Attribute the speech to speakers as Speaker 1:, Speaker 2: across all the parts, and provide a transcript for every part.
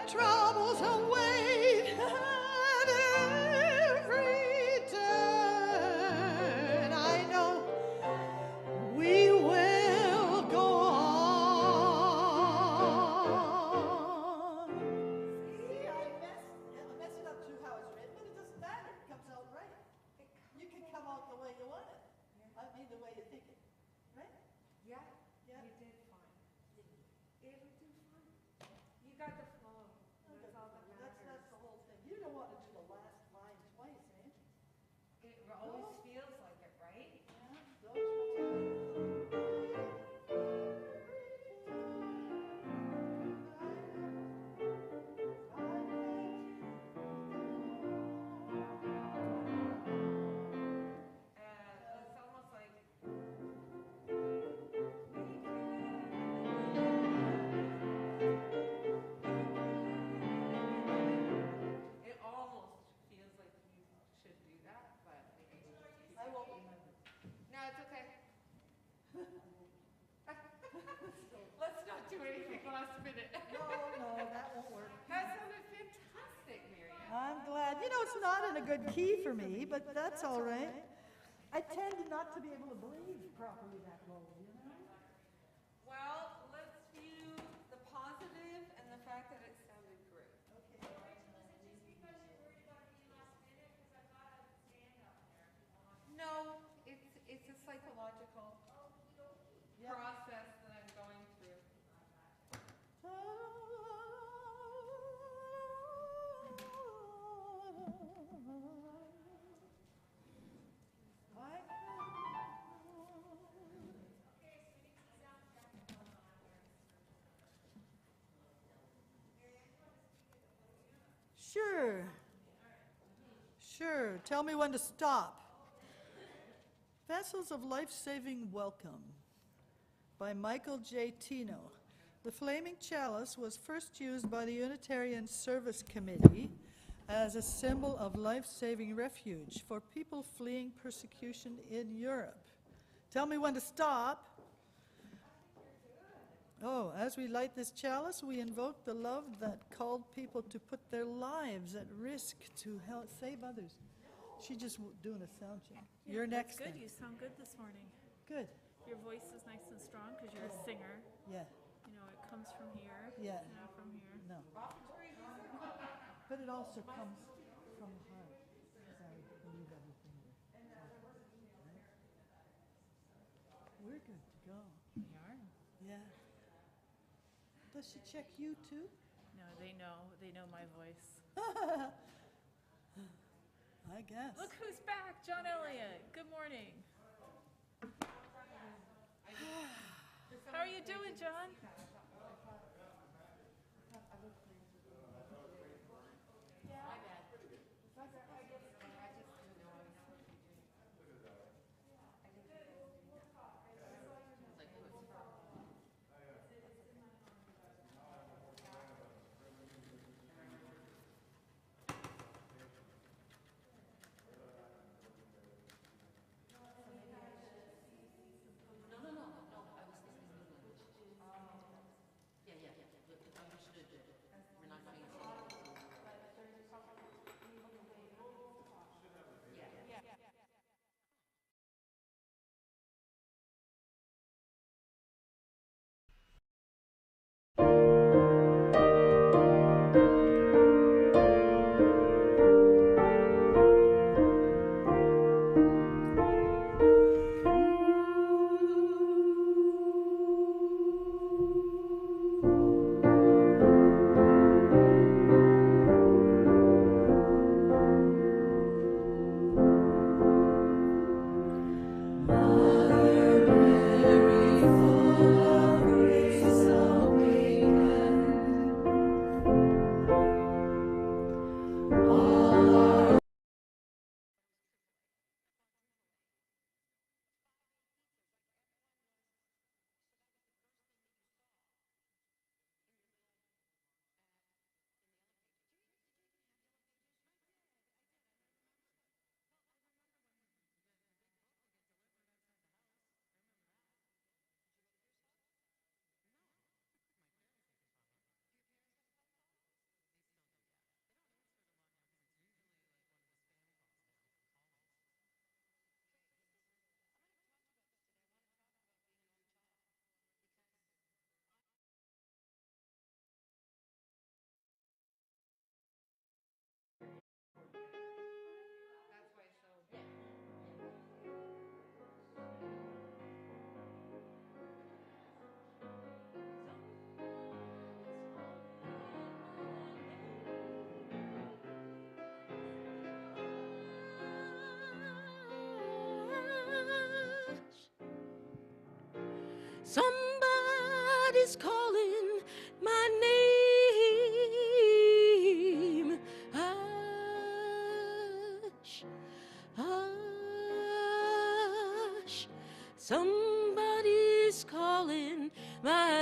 Speaker 1: troubles await at every turn. I know we will go on. See, I messed it up to how it's written, but it doesn't matter. It comes out right. You can come out the way you want it. I mean, the way you think it. Right?
Speaker 2: Yeah,
Speaker 1: Yeah.
Speaker 2: you did fine. It'll do fine. You got the flow. That's all that matters.
Speaker 1: That's the whole thing. You don't want to do the last line twice, eh?
Speaker 2: It always feels like it, right?
Speaker 1: Yeah, don't you?
Speaker 2: It's almost like it almost feels like you should do that, but
Speaker 1: I won't remember.
Speaker 2: no, it's okay. Let's not do anything last minute.
Speaker 1: No, that won't work.
Speaker 2: That sounded fantastic, Miriam.
Speaker 1: I'm glad. You know, it's not in a good key for me, but that's all right. I tend not to be able to breathe properly that low, you know?
Speaker 2: Well, let's view the positive and the fact that it sounded great.
Speaker 1: Okay.
Speaker 2: No, it's a psychological
Speaker 1: Yeah.
Speaker 2: process that I'm going through.
Speaker 1: Sure. Sure. Tell me when to stop. Vessels of Life-Saving Welcome by Michael J. Tino. The flaming chalice was first used by the Unitarian Service Committee as a symbol of life-saving refuge for people fleeing persecution in Europe. Tell me when to stop. Oh, as we light this chalice, we invoke the love that called people to put their lives at risk to help save others. She's just doing a sound check.
Speaker 3: Yeah,
Speaker 1: You're
Speaker 3: that's
Speaker 1: next.
Speaker 3: good.
Speaker 1: Then.
Speaker 3: You sound good this morning.
Speaker 1: Good.
Speaker 3: Your voice is nice and strong because you're a singer.
Speaker 1: Yeah.
Speaker 3: You know, it comes from here.
Speaker 1: Yeah.
Speaker 3: Not from here.
Speaker 1: No. But it also comes from the heart, because I believe everything we're talking about, right? We're good to go.
Speaker 3: We are.
Speaker 1: Yeah. Does she check you too?
Speaker 3: No, they know. They know my voice.
Speaker 1: I guess.
Speaker 3: Look who's back, John Elliott. Good morning. How are you doing, John?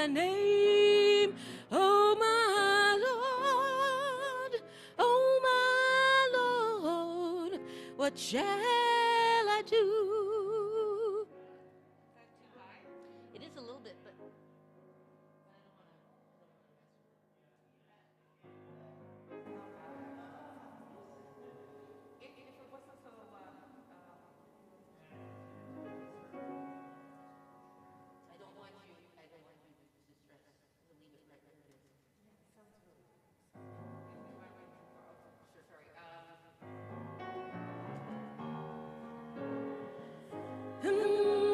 Speaker 4: my name. Oh, my Lord, what shall I do? It is a little bit, but I don't want you to stress. We'll leave it right where it is. Sure, sorry.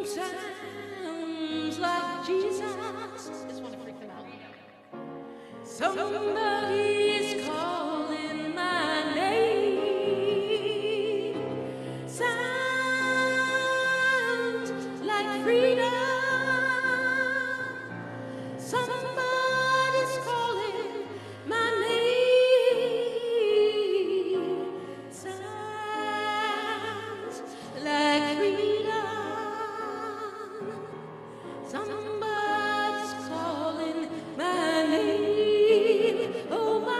Speaker 4: Sounds like Jesus. Just want to freak them out. Somebody's calling my name. Sounds like freedom. Somebody's calling my name. Sounds like freedom. Somebody's calling my name. Oh, my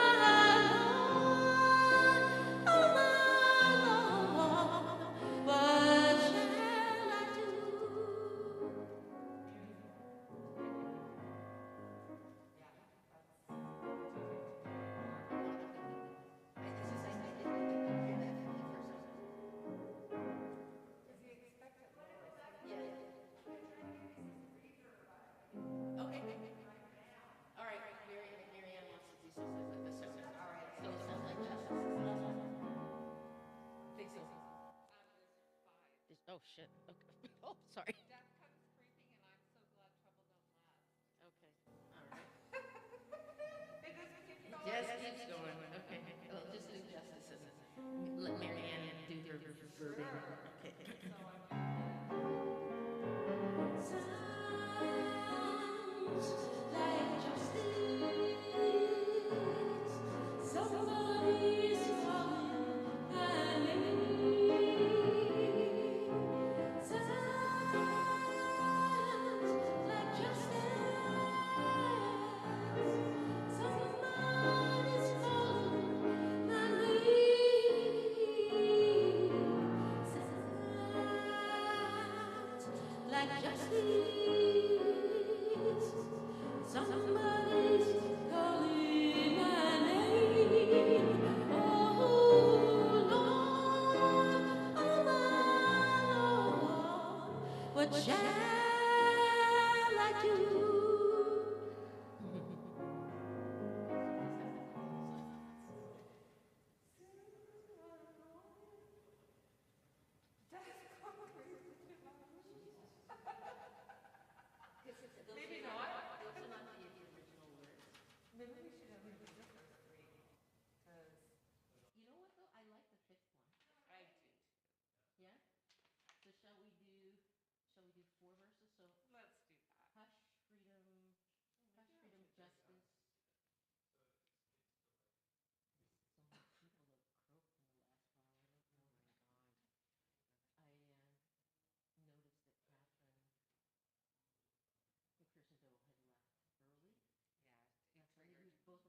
Speaker 4: Lord, what shall I do? Okay. All right, Mary Ann wants to do something with this. All right, so it sounds like justice. Think so? Oh, shit. Okay. Oh, sorry.
Speaker 2: Death comes creeping, and I'm so glad trouble don't last.
Speaker 4: Okay. All right.
Speaker 2: It just keeps going.
Speaker 4: Just keeps going. Okay. Well, just do justice and let Mary Ann do her verbing. Okay. Sounds like justice. Somebody's calling my name. Sounds like justice. Somebody's calling my name. Sounds like justice. Somebody's calling my name. Oh, Lord, oh, my Lord, what shall I do? Maybe not. Those are not the original words.
Speaker 2: Maybe we should have maybe just those three, because
Speaker 4: You know what, though? I like the fifth one.
Speaker 2: I do.
Speaker 4: Yeah? So shall we do four verses? So
Speaker 2: Let's do that.
Speaker 4: hush, freedom, justice. So many people have croaked in the last while. I don't know. I noticed that Catherine McPherson Doe had left early.
Speaker 2: Yeah, it
Speaker 4: That's right.
Speaker 2: triggered.
Speaker 4: Both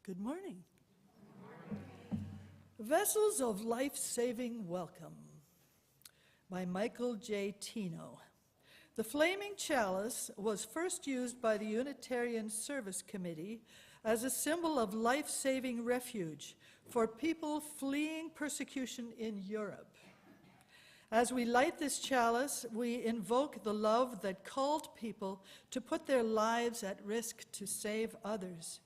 Speaker 1: Good morning. Vessels of Life-Saving Welcome by Michael J. Tino. The flaming chalice was first used by the Unitarian Service Committee as a symbol of life-saving refuge for people fleeing persecution in Europe. As we light this chalice, we invoke the love that called people to put their lives at risk to save others.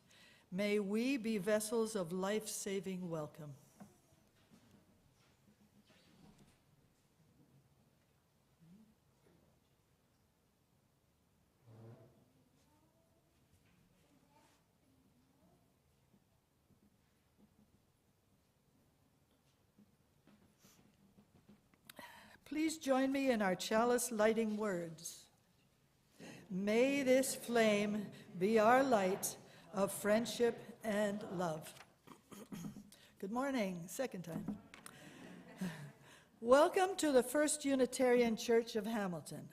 Speaker 1: May we be vessels of life-saving welcome. Please join me in our chalice lighting words. May this flame be our light of friendship and love. Good morning, second time. Welcome to the First Unitarian Church of Hamilton.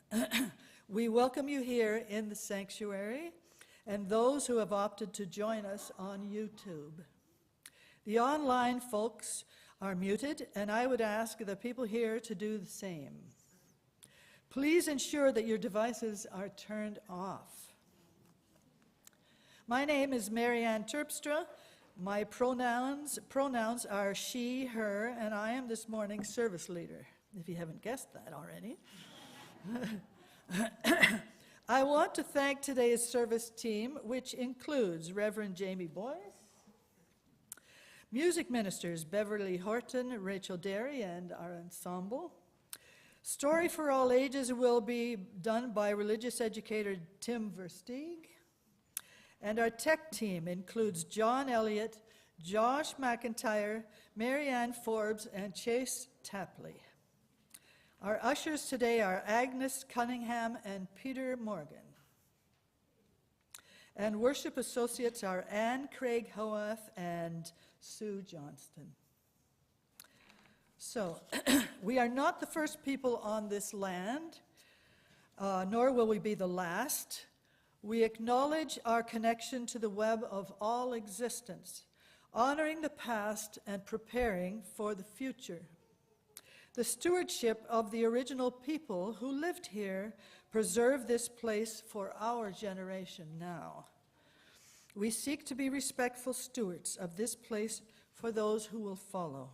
Speaker 1: We welcome you here in the sanctuary and those who have opted to join us on YouTube. The online folks are muted, and I would ask the people here to do the same. Please ensure that your devices are turned off. My name is Marianne Terpstra. My pronouns are she, her, and I am this morning's service leader, if you haven't guessed that already. I want to thank today's service team, which includes Reverend Jamie Boyce, music ministers Beverly Horton, Rachel Derry, and our ensemble. Story for all ages will be done by religious educator Tim Versteeg. And our tech team includes John Elliott, Josh McIntyre, Marianne Forbes, and Chase Tapley. Our ushers today are Agnes Cunningham and Peter Morgan. And worship associates are Anne Craig Hoath and Sue Johnston. So, we are not the first people on this land, nor will we be the last. We acknowledge our connection to the web of all existence, honoring the past and preparing for the future. The stewardship of the original people who lived here preserve this place for our generation now. We seek to be respectful stewards of this place for those who will follow.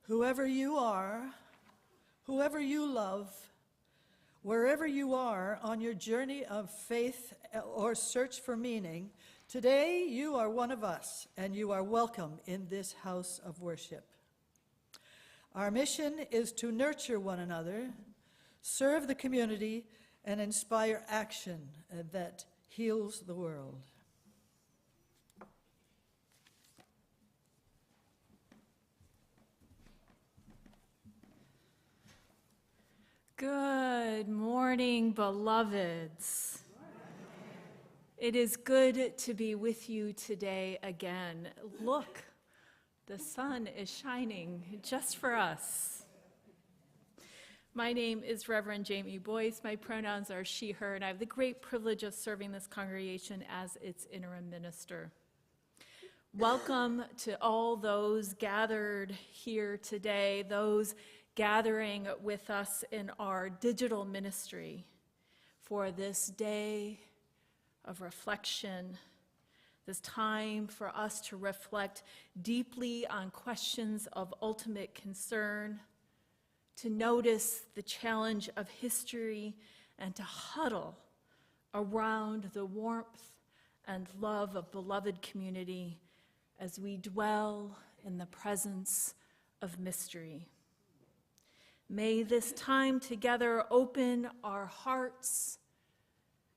Speaker 1: Whoever you are, whoever you love, wherever you are on your journey of faith or search for meaning, today you are one of us and you are welcome in this house of worship. Our mission is to nurture one another, serve the community, and inspire action that heals the world.
Speaker 3: Good morning, beloveds. It is good to be with you today again. Look, the sun is shining just for us. My name is Reverend Jamie Boyce. My pronouns are she, her, and I have the great privilege of serving this congregation as its interim minister. Welcome to all those gathered here today, those gathering with us in our digital ministry for this day of reflection, this time for us to reflect deeply on questions of ultimate concern, to notice the challenge of history, and to huddle around the warmth and love of beloved community as we dwell in the presence of mystery. May this time together open our hearts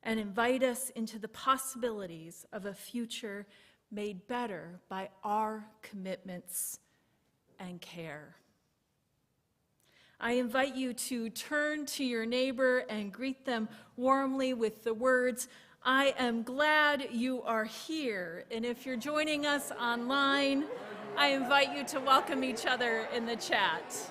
Speaker 3: and invite us into the possibilities of a future made better by our commitments and care. I invite you to turn to your neighbor and greet them warmly with the words, "I am glad you are here." And if you're joining us online, I invite you to welcome each other in the chat.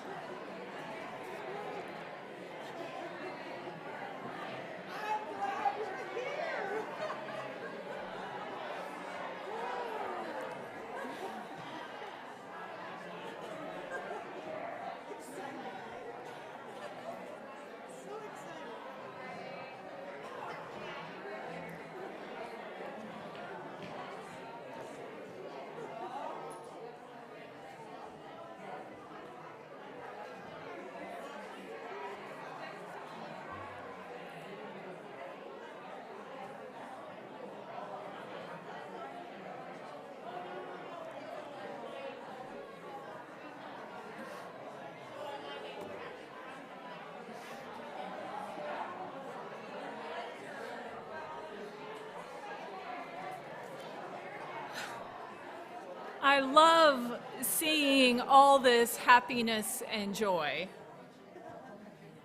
Speaker 3: I love seeing all this happiness and joy.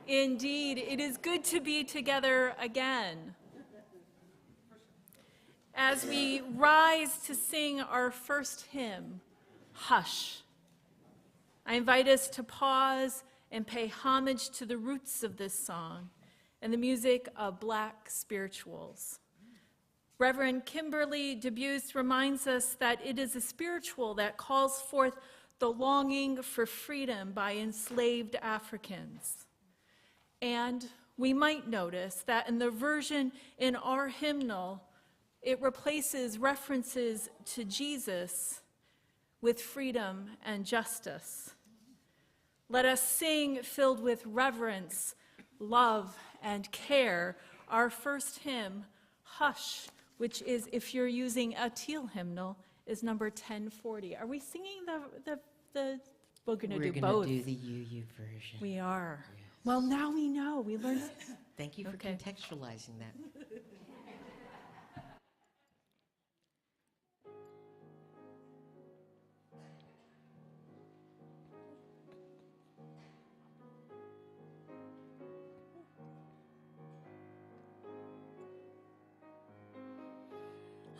Speaker 3: Indeed, it is good to be together again. As we rise to sing our first hymn, Hush, I invite us to pause and pay homage to the roots of this song and the music of Black spirituals. Reverend Kimberly DeBuse reminds us that it is a spiritual that calls forth the longing for freedom by enslaved Africans. And we might notice that in the version in our hymnal, it replaces references to Jesus with freedom and justice. Let us sing filled with reverence, love, and care our first hymn, Hush, which is, if you're using a teal hymnal, is number 1040. Are we singing the we're going to do both.
Speaker 4: We're going to do the UU version.
Speaker 3: We are.
Speaker 4: Yes.
Speaker 3: Well, now we know. We learned.
Speaker 4: Thank you for
Speaker 3: Okay.
Speaker 4: contextualizing that.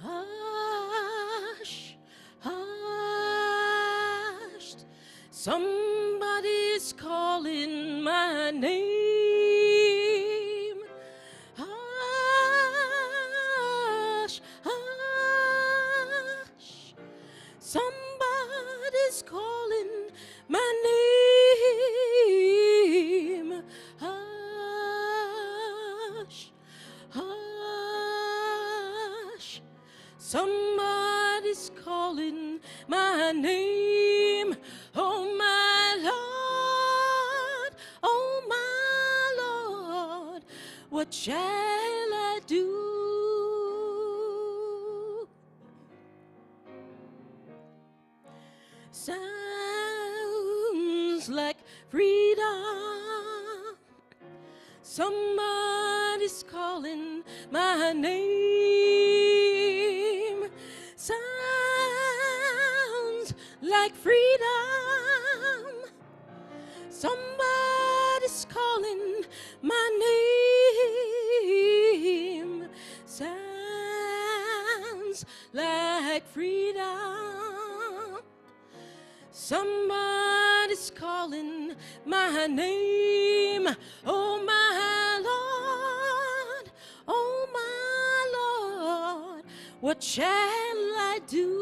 Speaker 4: Hush, hush, somebody's calling my name. Hush, hush, somebody's calling my name. Hush, hush, somebody's calling my name. Oh my Lord, oh my Lord, what shall I do? Sounds like freedom. Somebody's calling my name. Sounds like freedom. Somebody's calling my name. Sounds like freedom. Somebody's calling my name. Oh my Lord, oh my Lord, what shall I do?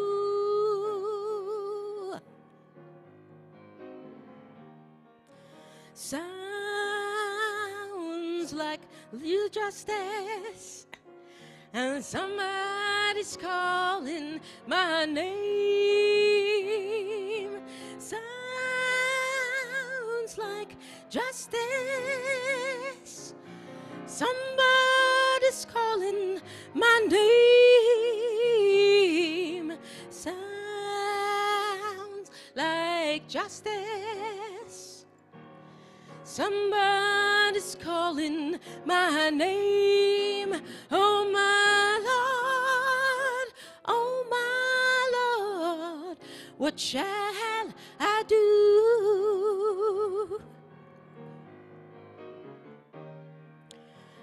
Speaker 4: Sounds like little justice, and somebody's calling my name. Sounds like justice, somebody's calling my name. Sounds like justice, somebody's calling my name. Oh my Lord, oh my Lord, what shall I do?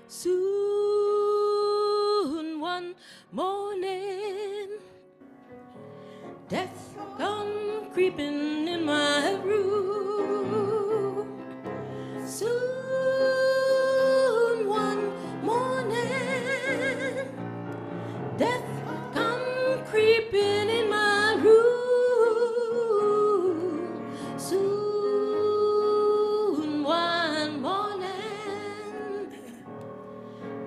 Speaker 4: Soon one morning, death come creeping in my room. Soon one morning, death come creeping in my room. Soon one morning,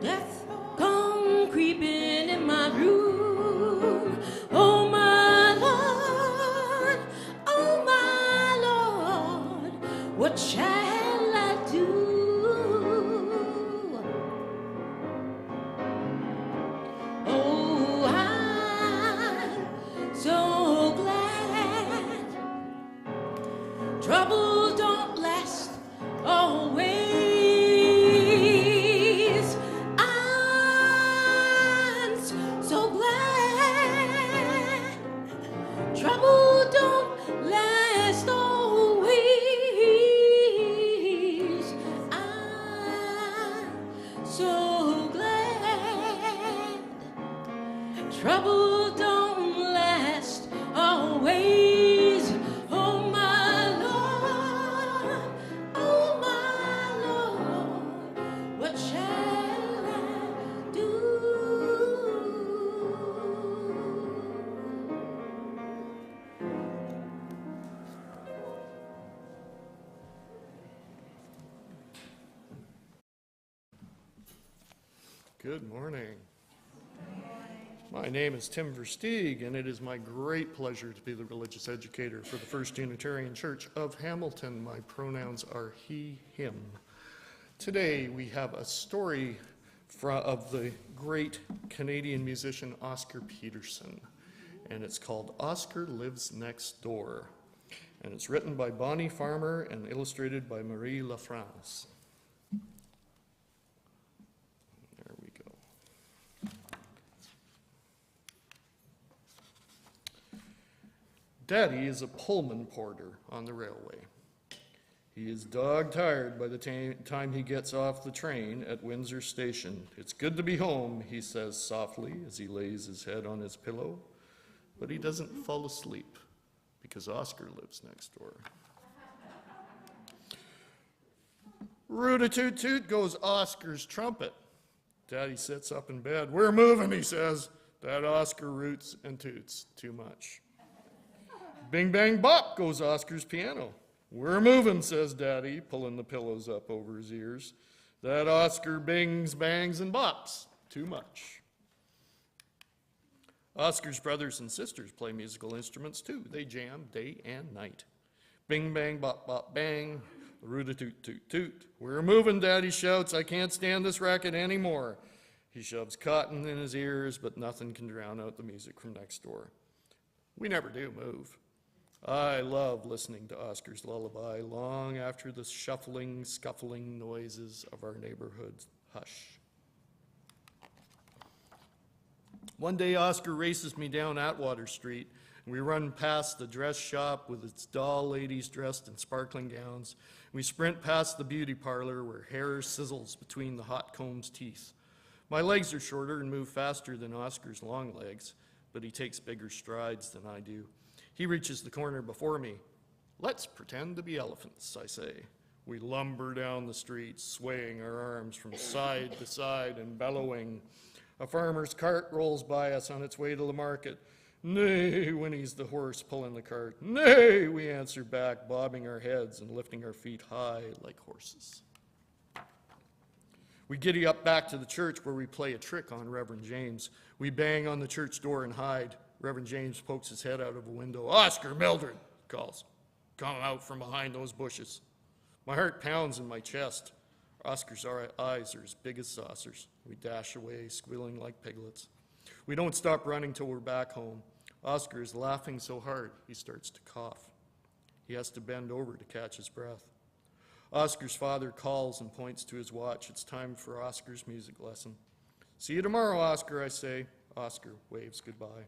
Speaker 4: death come creeping in my room. Oh my Lord, oh my Lord, what shall I do? Oh, I'm so glad trouble don't last always. I'm so glad trouble
Speaker 5: Good morning. My name is Tim Versteeg, and it is my great pleasure to be the religious educator for the First Unitarian Church of Hamilton. My pronouns are he, him. Today we have a story of the great Canadian musician Oscar Peterson, and it's called Oscar Lives Next Door, and it's written by Bonnie Farmer and illustrated by Marie Lafrance. There we go. Daddy is a Pullman porter on the railway. He is dog-tired by the time he gets off the train at Windsor Station. It's good to be home, he says softly as he lays his head on his pillow. But he doesn't fall asleep because Oscar lives next door. Root-a-toot-toot goes Oscar's trumpet. Daddy sits up in bed. We're moving, he says. That Oscar roots and toots too much. Bing, bang, bop goes Oscar's piano. We're moving, says Daddy, pulling the pillows up over his ears. That Oscar bings, bangs, and bops too much. Oscar's brothers and sisters play musical instruments too. They jam day and night. Bing, bang, bop, bop, bang. Root-a-toot-toot-toot. We're moving, Daddy shouts. I can't stand this racket anymore. He shoves cotton in his ears, but nothing can drown out the music from next door. We never do move. I love listening to Oscar's lullaby long after the shuffling, scuffling noises of our neighborhood hush. One day, Oscar races me down Atwater Street, and we run past the dress shop with its doll ladies dressed in sparkling gowns. We sprint past the beauty parlor where hair sizzles between the hot comb's teeth. My legs are shorter and move faster than Oscar's long legs, but he takes bigger strides than I do. He reaches the corner before me. Let's pretend to be elephants, I say. We lumber down the street, swaying our arms from side to side and bellowing. A farmer's cart rolls by us on its way to the market. Nay, whinnies the horse pulling the cart. Nay, we answer back, bobbing our heads and lifting our feet high like horses. We giddy up back to the church where we play a trick on Reverend James. We bang on the church door and hide. Reverend James pokes his head out of a window. Oscar, Mildred, calls. Come out from behind those bushes. My heart pounds in my chest. Oscar's eyes are as big as saucers. We dash away, squealing like piglets. We don't stop running till we're back home. Oscar is laughing so hard, he starts to cough. He has to bend over to catch his breath. Oscar's father calls and points to his watch. It's time for Oscar's music lesson. See you tomorrow, Oscar, I say. Oscar waves goodbye.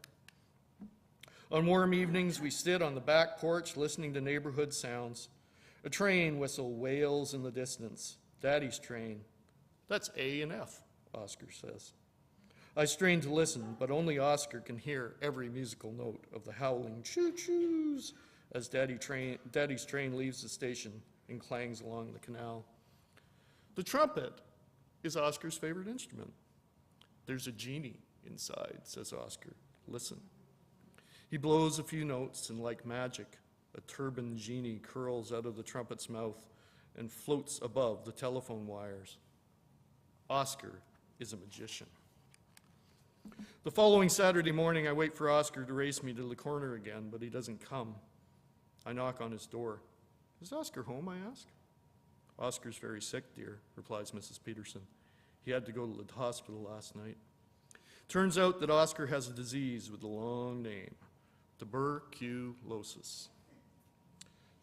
Speaker 5: On warm evenings, we sit on the back porch listening to neighborhood sounds. A train whistle wails in the distance. Daddy's train. That's A and F, Oscar says. I strain to listen, but only Oscar can hear every musical note of the howling choo-choos as Daddy's train leaves the station and clangs along the canal. The trumpet is Oscar's favorite instrument. There's a genie inside, says Oscar. Listen. He blows a few notes, and like magic, a turbaned genie curls out of the trumpet's mouth and floats above the telephone wires. Oscar is a magician. The following Saturday morning, I wait for Oscar to race me to the corner again, but he doesn't come. I knock on his door. Is Oscar home, I ask? Oscar's very sick, dear, replies Mrs. Peterson. He had to go to the hospital last night. Turns out that Oscar has a disease with a long name. Tuberculosis.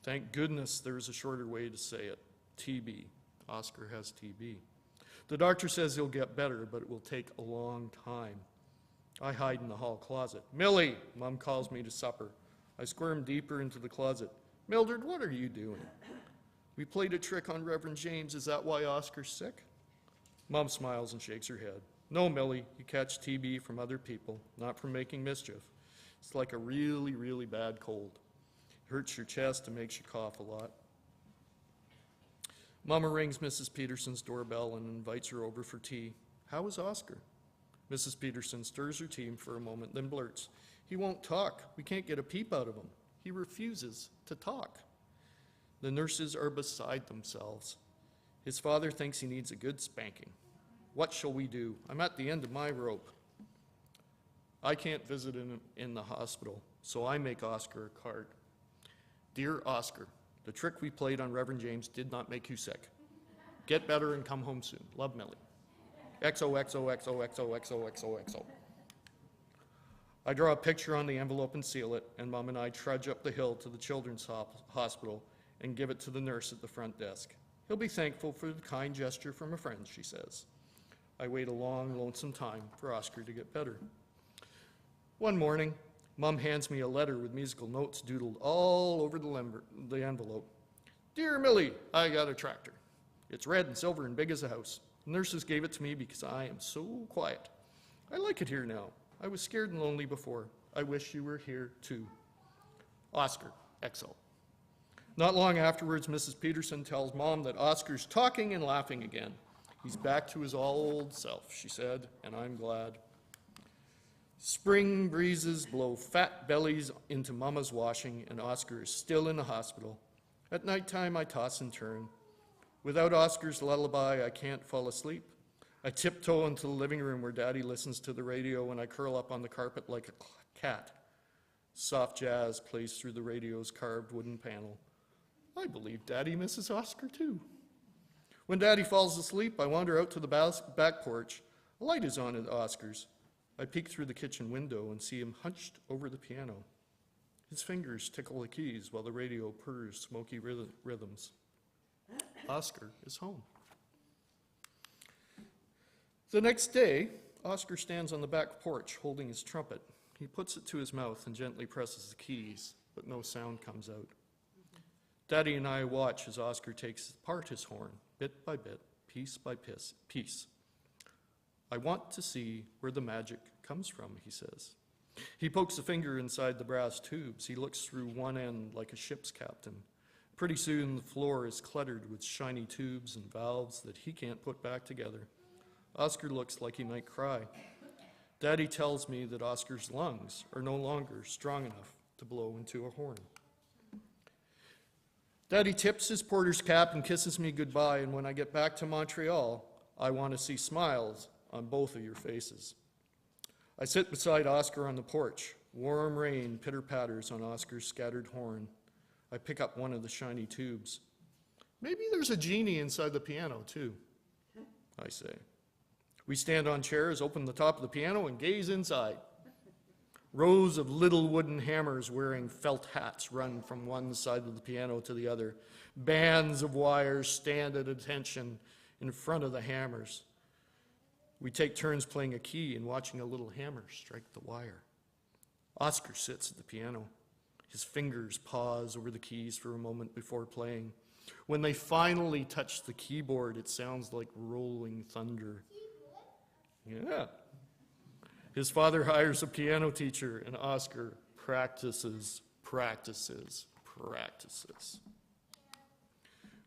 Speaker 5: Thank goodness there's a shorter way to say it. TB. Oscar has TB. The doctor says he'll get better, but it will take a long time. I hide in the hall closet. Millie, Mom calls me to supper. I squirm deeper into the closet. Mildred, what are you doing? We played a trick on Reverend James. Is that why Oscar's sick? Mom smiles and shakes her head. No, Millie, you catch TB from other people, not from making mischief. It's like a really, really bad cold. It hurts your chest and makes you cough a lot. Mama rings Mrs. Peterson's doorbell and invites her over for tea. How is Oscar? Mrs. Peterson stirs her tea for a moment, then blurts, He won't talk. We can't get a peep out of him. He refuses to talk. The nurses are beside themselves. His father thinks he needs a good spanking. What shall we do? I'm at the end of my rope. I can't visit in the hospital, so I make Oscar a card. Dear Oscar, the trick we played on Reverend James did not make you sick. Get better and come home soon. Love, Millie. XOXOXOXOXOXOXO. I draw a picture on the envelope and seal it, and Mom and I trudge up the hill to the children's hospital and give it to the nurse at the front desk. He'll be thankful for the kind gesture from a friend, she says. I wait a long, lonesome time for Oscar to get better. One morning, Mom hands me a letter with musical notes doodled all over the envelope. Dear Millie, I got a tractor. It's red and silver and big as a house. The nurses gave it to me because I am so quiet. I like it here now. I was scared and lonely before. I wish you were here too. Oscar, XO. Not long afterwards, Mrs. Peterson tells Mom that Oscar's talking and laughing again. He's back to his old self, she said, and I'm glad. Spring breezes blow fat bellies into Mama's washing, and Oscar is still in the hospital. At nighttime, I toss and turn. Without Oscar's lullaby, I can't fall asleep. I tiptoe into the living room where Daddy listens to the radio, and I curl up on the carpet like a cat. Soft jazz plays through the radio's carved wooden panel. I believe Daddy misses Oscar too. When Daddy falls asleep, I wander out to the back porch. A light is on at Oscar's. I peek through the kitchen window and see him hunched over the piano. His fingers tickle the keys while the radio purrs smoky rhythms. Oscar is home. The next day, Oscar stands on the back porch holding his trumpet. He puts it to his mouth and gently presses the keys, but no sound comes out. Daddy and I watch as Oscar takes apart his horn, bit by bit, piece by piece. I want to see where the magic comes from, he says. He pokes a finger inside the brass tubes. He looks through one end like a ship's captain. Pretty soon the floor is cluttered with shiny tubes and valves that he can't put back together. Oscar looks like he might cry. Daddy tells me that Oscar's lungs are no longer strong enough to blow into a horn. Daddy tips his porter's cap and kisses me goodbye, and when I get back to Montreal, I want to see smiles on both of your faces. I sit beside Oscar on the porch. Warm rain pitter-patters on Oscar's scattered horn. I pick up one of the shiny tubes. Maybe there's a genie inside the piano, too, I say. We stand on chairs, open the top of the piano, and gaze inside. Rows of little wooden hammers wearing felt hats run from one side of the piano to the other. Bands of wires stand at attention in front of the hammers. We take turns playing a key and watching a little hammer strike the wire. Oscar sits at the piano. His fingers pause over the keys for a moment before playing. When they finally touch the keyboard, it sounds like rolling thunder. Yeah. His father hires a piano teacher, and Oscar practices.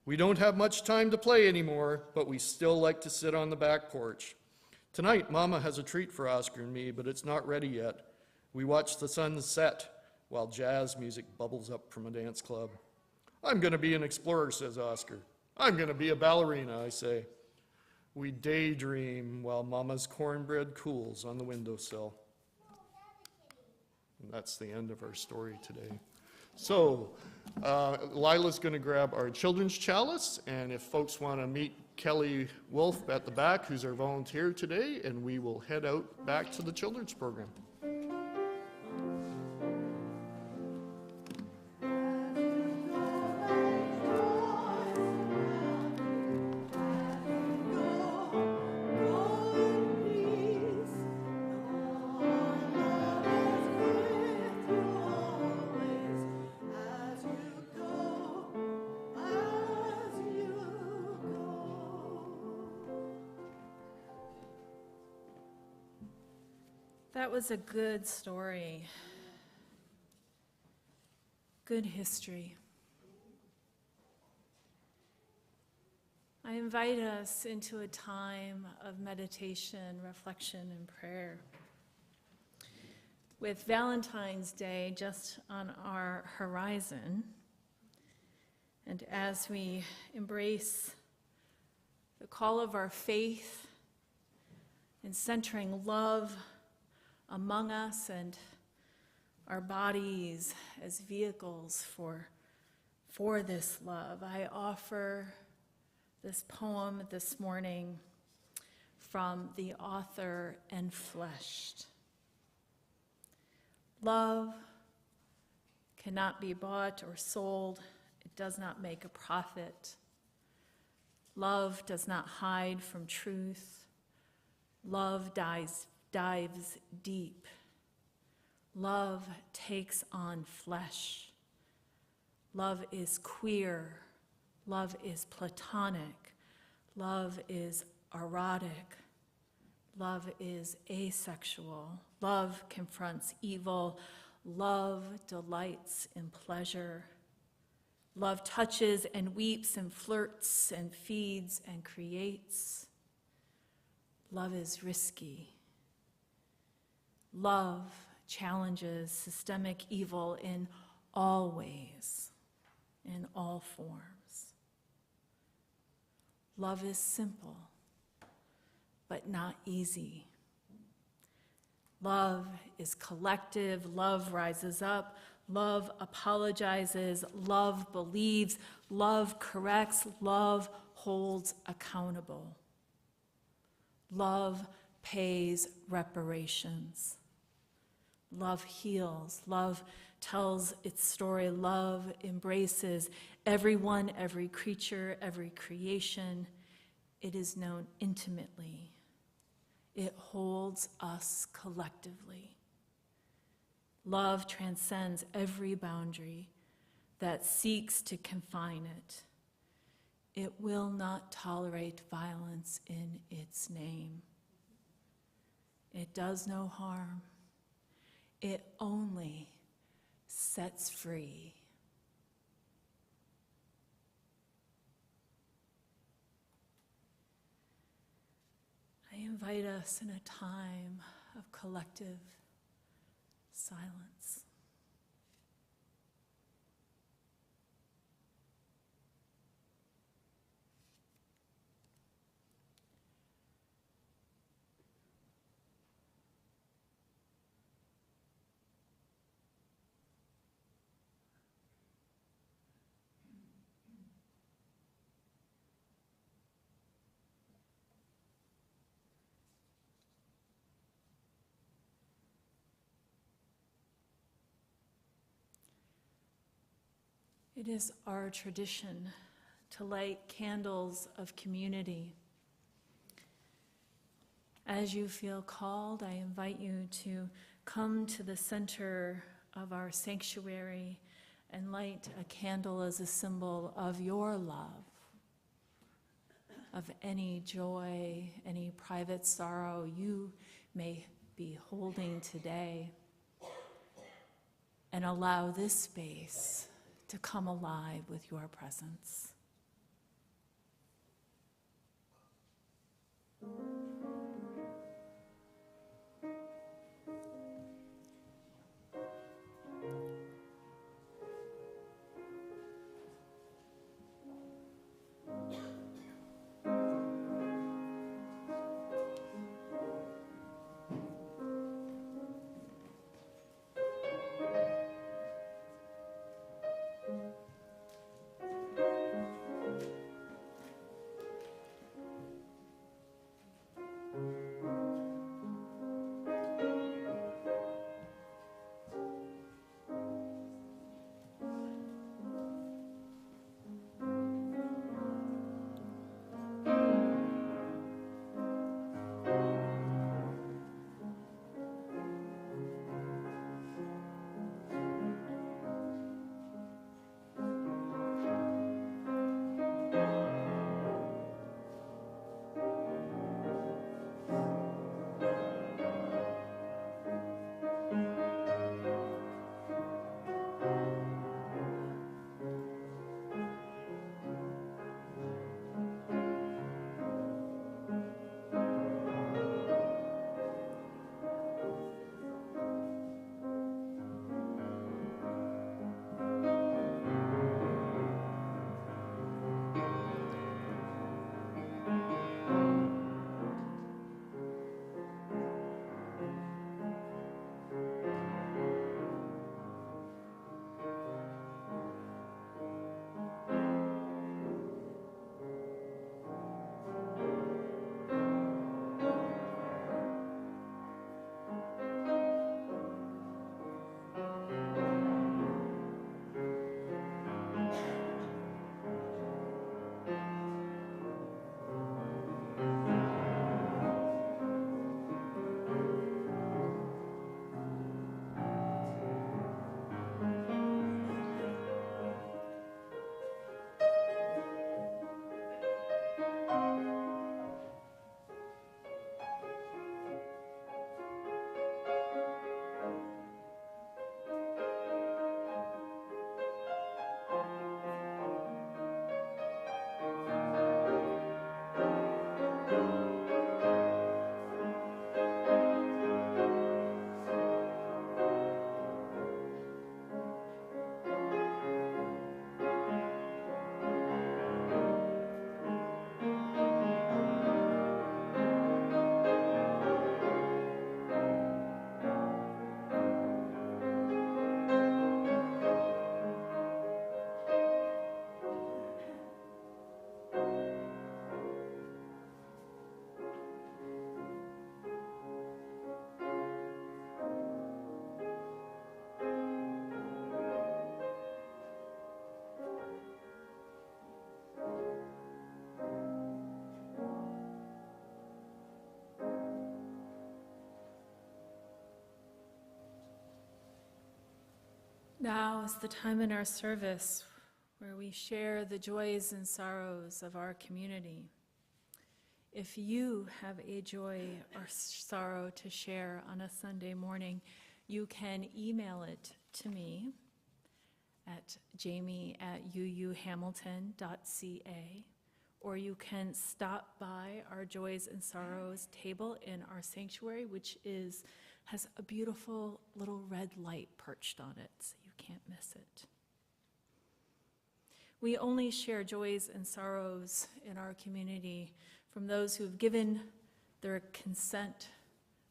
Speaker 5: We don't have much time to play anymore, but we still like to sit on the back porch. Tonight, Mama has a treat for Oscar and me, but it's not ready yet. We watch the sun set while jazz music bubbles up from a dance club. I'm going to be an explorer, says Oscar. I'm going to be a ballerina, I say. We daydream while Mama's cornbread cools on the windowsill. And that's the end of our story today. So, Lila's going to grab our children's chalice, and if folks want to meet Kelly Wolf at the back, who's our volunteer today, and we will head out back to the children's program.
Speaker 3: That was a good story. Good history. I invite us into a time of meditation, reflection, and prayer. With Valentine's Day just on our horizon, and as we embrace the call of our faith in centering love among us and our bodies as vehicles for this love. I offer this poem this morning from the author Enfleshed. Love cannot be bought or sold. It does not make a profit. Love does not hide from truth. Love dives deep. Love takes on flesh. Love is queer. Love is platonic. Love is erotic. Love is asexual. Love confronts evil. Love delights in pleasure. Love touches and weeps and flirts and feeds and creates. Love is risky. Love challenges systemic evil in all ways, in all forms. Love is simple, but not easy. Love is collective. Love rises up. Love apologizes. Love believes. Love corrects. Love holds accountable. Love pays reparations. Love heals. Love tells its story. Love embraces everyone, every creature, every creation. It is known intimately. It holds us collectively. Love transcends every boundary that seeks to confine it. It will not tolerate violence in its name. It does no harm. It only sets free. I invite us in a time of collective silence. It is our tradition to light candles of community. As you feel called, I invite you to come to the center of our sanctuary and light a candle as a symbol of your love, of any joy, any private sorrow you may be holding today, and allow this space to come alive with your presence. Now is the time in our service where we share the joys and sorrows of our community. If you have a joy or sorrow to share on a Sunday morning, you can email it to me at jamie@uuhamilton.ca, or you can stop by our Joys and Sorrows table in our sanctuary, which has a beautiful little red light perched on it, so you can't miss it. We only share joys and sorrows in our community from those who have given their consent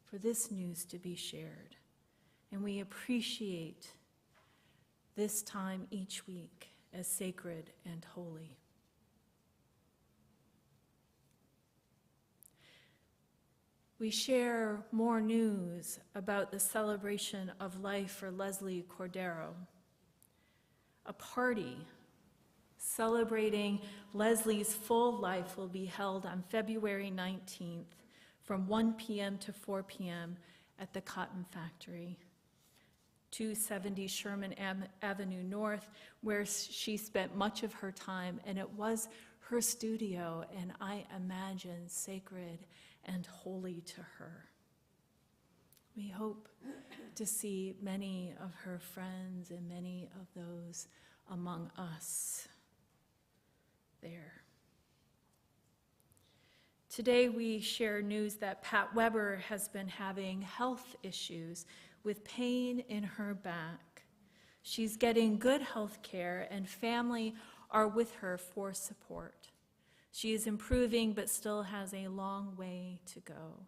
Speaker 3: for this news to be shared. And we appreciate this time each week as sacred and holy. We share more news about the celebration of life for Leslie Cordero. A party celebrating Leslie's full life will be held on February 19th from 1 p.m. to 4 p.m. at the Cotton Factory, 270 Sherman Avenue North, where she spent much of her time, and it was her studio, and I imagine sacred and holy to her. We hope to see many of her friends and many of those among us there. Today we share news that Pat Weber has been having health issues with pain in her back. She's getting good health care, and family are with her for support. She is improving but still has a long way to go.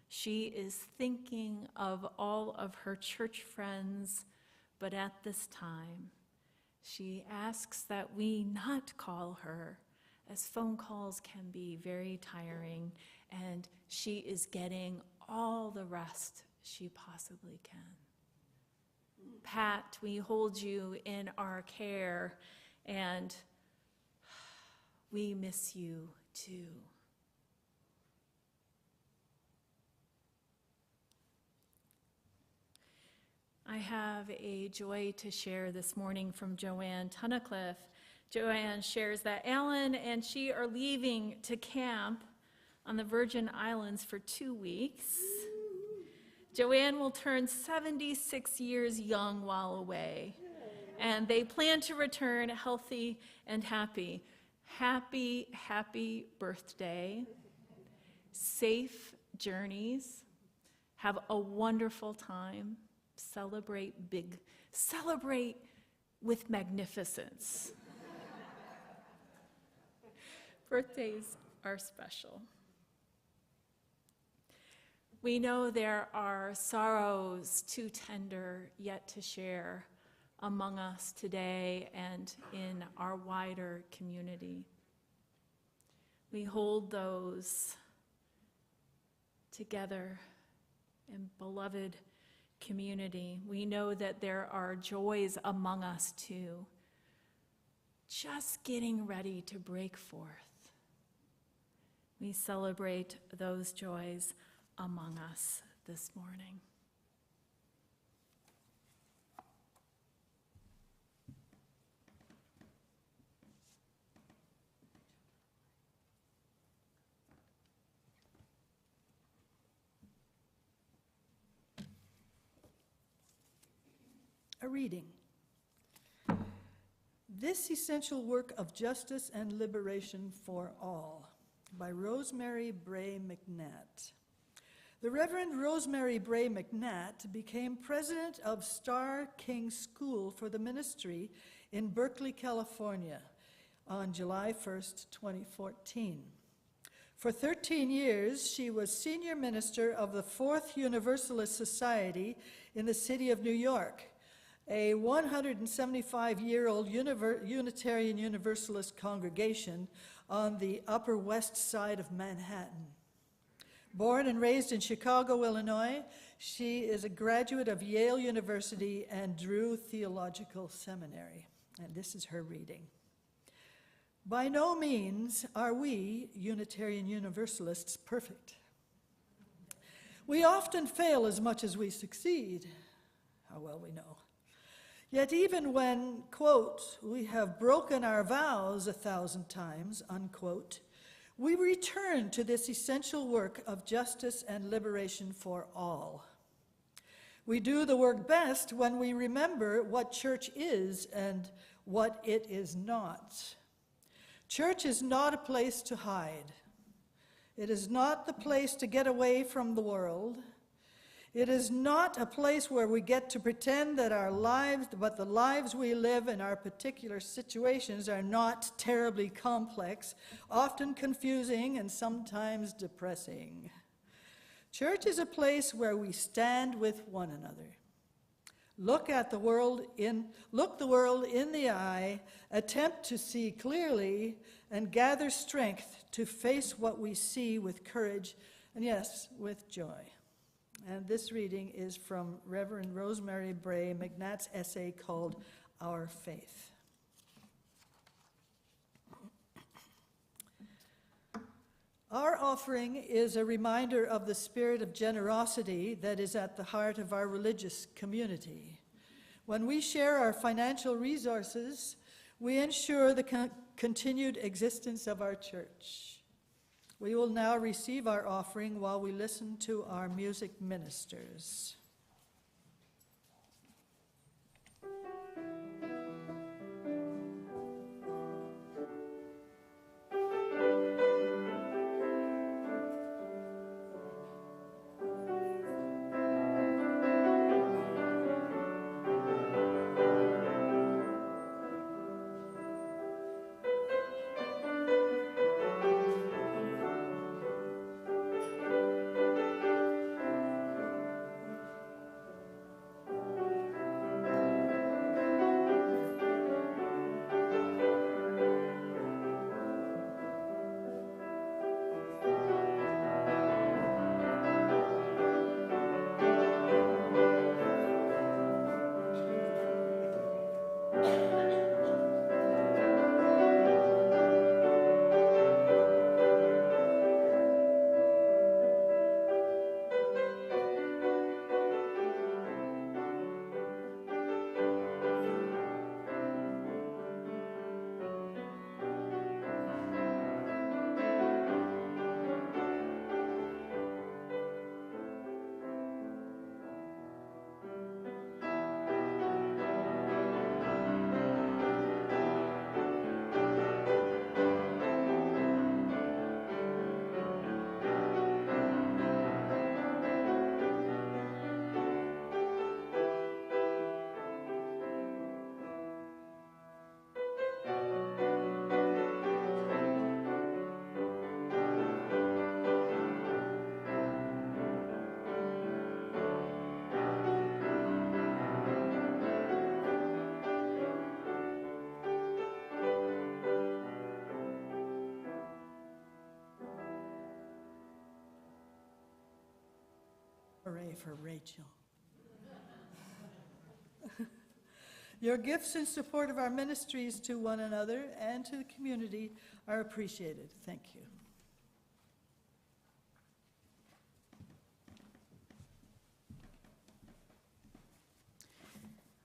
Speaker 3: She is thinking of all of her church friends, but at this time, she asks that we not call her, as phone calls can be very tiring, and she is getting all the rest she possibly can. Pat, we hold you in our care, and we miss you too. I have a joy to share this morning from Joanne Tunnicliffe. Joanne shares that Alan and she are leaving to camp on the Virgin Islands for 2 weeks. Joanne will turn 76 years young while away, and they plan to return healthy and happy. Happy, happy birthday. Safe journeys. Have a wonderful time. Celebrate big. Celebrate with magnificence. Birthdays are special. We know there are sorrows too tender yet to share among us today and in our wider community. We hold those together in beloved community. We know that there are joys among us too, just getting ready to break forth. We celebrate those joys among us this morning.
Speaker 1: A reading. This Essential Work of Justice and Liberation for All by Rosemary Bray McNatt. The Reverend Rosemary Bray McNatt became president of Starr King School for the Ministry in Berkeley, California on July 1st, 2014. For 13 years, she was senior minister of the Fourth Universalist Society in the city of New York, a 175-year-old Unitarian Universalist congregation on the Upper West Side of Manhattan. Born and raised in Chicago, Illinois, she is a graduate of Yale University and Drew Theological Seminary. And this is her reading. By no means are we, Unitarian Universalists, perfect. We often fail as much as we succeed. How well we know. Yet even when, quote, we have broken our vows 1,000 times, unquote, we return to this essential work of justice and liberation for all. We do the work best when we remember what church is and what it is not. Church is not a place to hide. It is not the place to get away from the world. It is not a place where we get to pretend that our lives, but the lives we live in our particular situations are not terribly complex, often confusing, and sometimes depressing. Church is a place where we stand with one another. Look the world in the eye, attempt to see clearly, and gather strength to face what we see with courage, and yes, with joy. And this reading is from Reverend Rosemary Bray McNatt's essay called Our Faith. Our offering is a reminder of the spirit of generosity that is at the heart of our religious community. When we share our financial resources, we ensure the continued existence of our church. We will now receive our offering while we listen to our music ministers. Hooray for Rachel. Your gifts in support of our ministries to one another and to the community are appreciated. Thank you.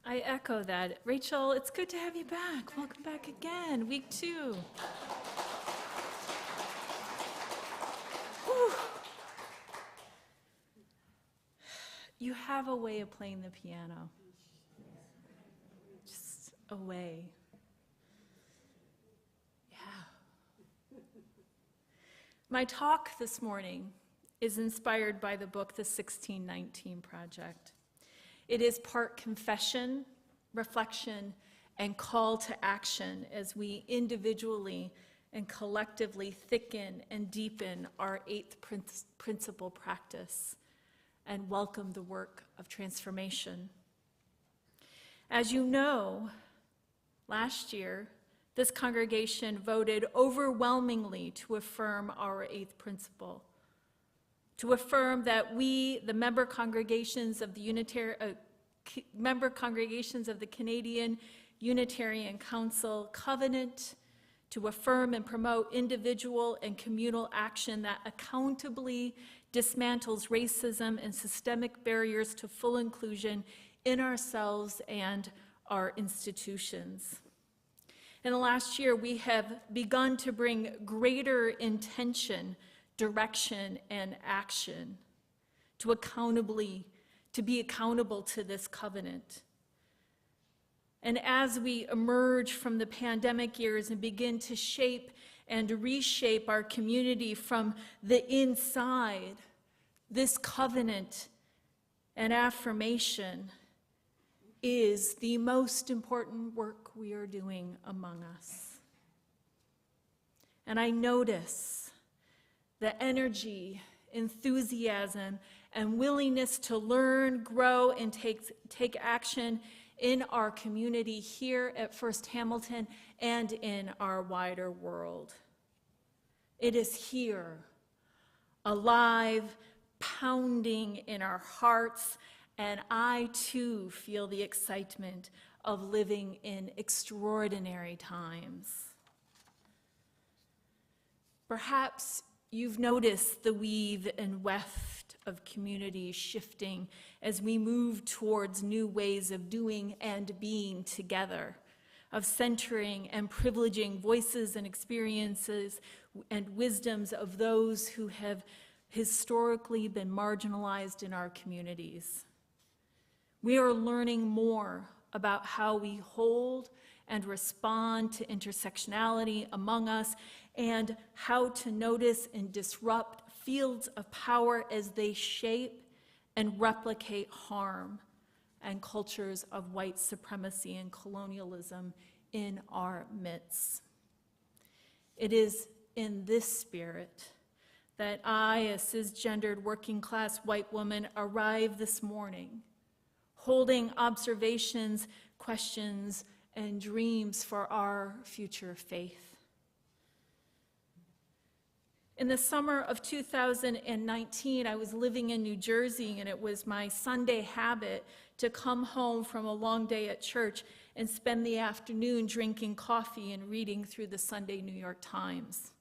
Speaker 3: I echo that. Rachel, it's good to have you back. Welcome back again, week 2. Whew. You have a way of playing the piano. Just a way. Yeah. My talk this morning is inspired by the book, The 1619 Project. It is part confession, reflection, and call to action as we individually and collectively thicken and deepen our 8th principle practice and welcome the work of transformation. As you know, last year, this congregation voted overwhelmingly to affirm our 8th principle, to affirm that we, the member congregations of the Canadian Unitarian Council, covenant to affirm and promote individual and communal action that accountably dismantles racism and systemic barriers to full inclusion in ourselves and our institutions. In the last year, we have begun to bring greater intention, direction, and action to be accountable to this covenant. And as we emerge from the pandemic years and begin to shape and reshape our community from the inside, this covenant and affirmation is the most important work we are doing among us. And I notice the energy, enthusiasm, and willingness to learn, grow, and take action in our community here at First Hamilton and in our wider world. It is here, alive, pounding in our hearts, and I too feel the excitement of living in extraordinary times. Perhaps you've noticed the weave and weft of communities shifting as we move towards new ways of doing and being together, of centering and privileging voices and experiences and wisdoms of those who have historically been marginalized in our communities. We are learning more about how we hold and respond to intersectionality among us and how to notice and disrupt fields of power as they shape and replicate harm and cultures of white supremacy and colonialism in our midst. It is in this spirit that I, a cisgendered working class white woman, arrived this morning, holding observations, questions, and dreams for our future faith. In the summer of 2019, I was living in New Jersey, and it was my Sunday habit to come home from a long day at church and spend the afternoon drinking coffee and reading through the Sunday New York Times.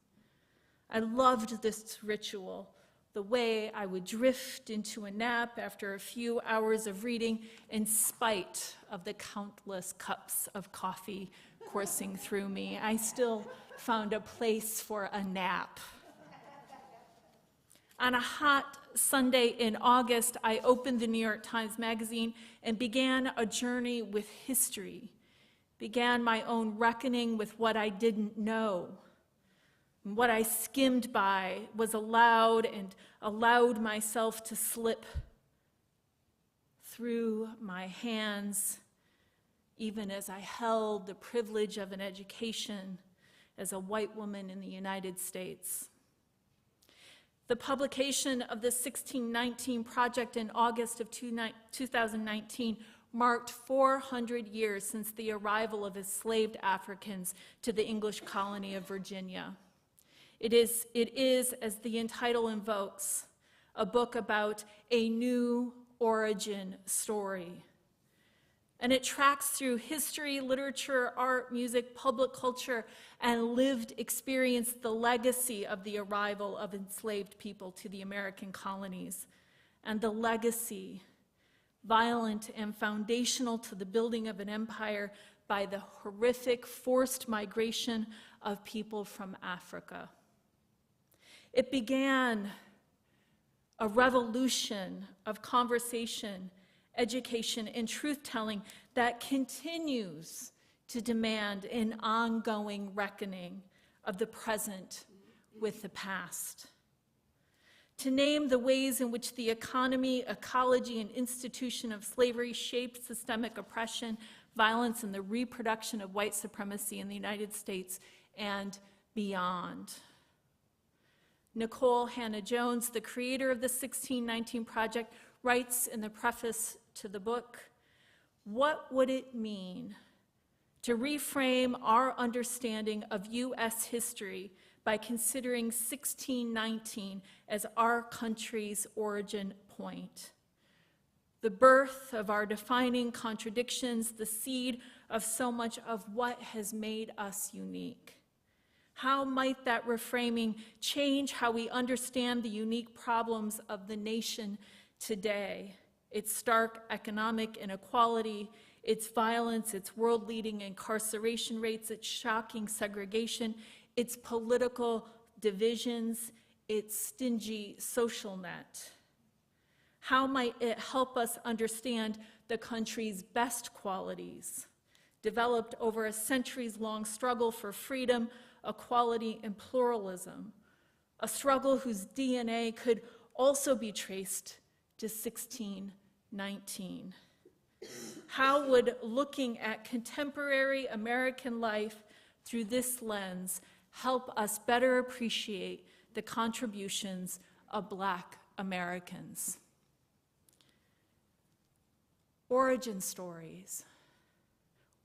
Speaker 3: I loved this ritual, the way I would drift into a nap after a few hours of reading in spite of the countless cups of coffee coursing through me. I still found a place for a nap. On a hot Sunday in August, I opened the New York Times Magazine and began a journey with history, began my own reckoning with what I didn't know. What I skimmed by was allowed myself to slip through my hands, even as I held the privilege of an education as a white woman in the United States. The publication of the 1619 Project in August of 2019 marked 400 years since the arrival of enslaved Africans to the English colony of Virginia. It is, as the title invokes, a book about a new origin story. And it tracks through history, literature, art, music, public culture, and lived experience the legacy of the arrival of enslaved people to the American colonies, and the legacy, violent and foundational to the building of an empire by the horrific forced migration of people from Africa. It began a revolution of conversation, education, and truth-telling that continues to demand an ongoing reckoning of the present with the past. To name the ways in which the economy, ecology, and institution of slavery shaped systemic oppression, violence, and the reproduction of white supremacy in the United States and beyond. Nikole Hannah-Jones, the creator of the 1619 Project, writes in the preface to the book, "What would it mean to reframe our understanding of U.S. history by considering 1619 as our country's origin point? The birth of our defining contradictions, the seed of so much of what has made us unique. How might that reframing change how we understand the unique problems of the nation today? Its stark economic inequality, its violence, its world-leading incarceration rates, its shocking segregation, its political divisions, its stingy social net? How might it help us understand the country's best qualities, developed over a centuries-long struggle for freedom, equality, and pluralism, a struggle whose DNA could also be traced to 1619? How would looking at contemporary American life through this lens help us better appreciate the contributions of Black Americans? Origin stories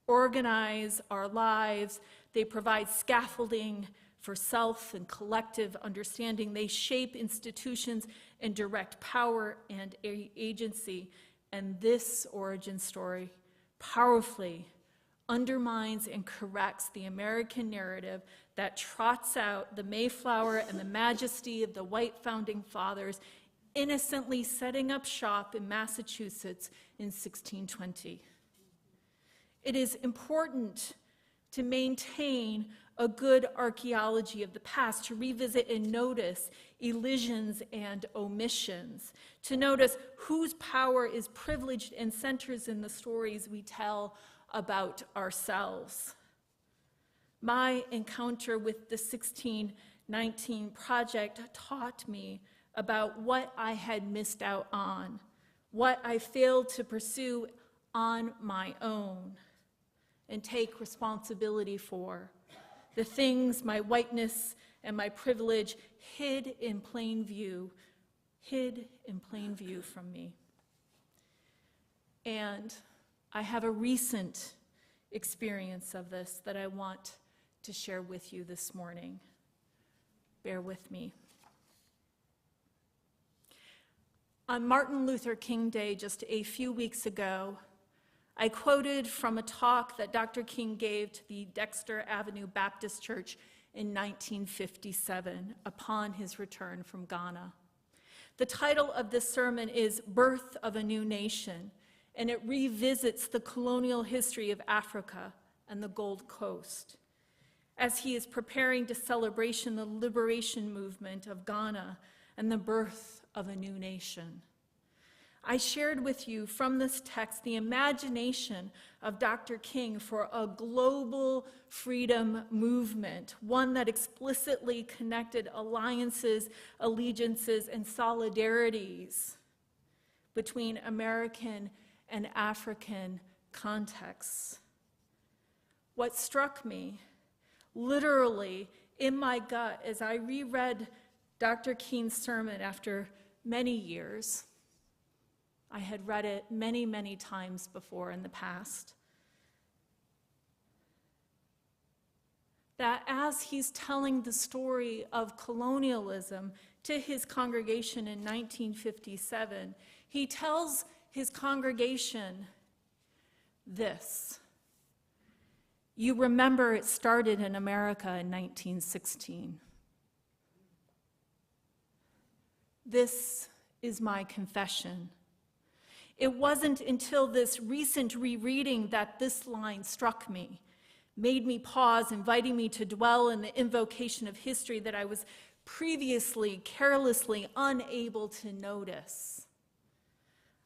Speaker 3: organize our lives. They provide scaffolding for self and collective understanding. They shape institutions and direct power and agency. And this origin story powerfully undermines and corrects the American narrative that trots out the Mayflower and the majesty of the white founding fathers innocently setting up shop in Massachusetts in 1620. It is important to maintain a good archaeology of the past, to revisit and notice elisions and omissions, to notice whose power is privileged and centers in the stories we tell about ourselves. My encounter with the 1619 Project taught me about what I had missed out on, what I failed to pursue on my own and take responsibility for, the things my whiteness and my privilege hid in plain view from me. And I have a recent experience of this that I want to share with you this morning. Bear with me. On Martin Luther King Day, just a few weeks ago, I quoted from a talk that Dr. King gave to the Dexter Avenue Baptist Church in 1957 upon his return from Ghana. The title of this sermon is Birth of a New Nation, and it revisits the colonial history of Africa and the Gold Coast as he is preparing to celebrate the liberation movement of Ghana and the birth of a new nation. I shared with you from this text the imagination of Dr. King for a global freedom movement, one that explicitly connected alliances, allegiances, and solidarities between American and African contexts. What struck me, literally in my gut, as I reread Dr. King's sermon after many years, I had read it many, many times before in the past, that as he's telling the story of colonialism to his congregation in 1957, he tells his congregation this: you remember it started in America in 1916. This is my confession. It wasn't until this recent rereading that this line struck me, made me pause, inviting me to dwell in the invocation of history that I was previously carelessly unable to notice.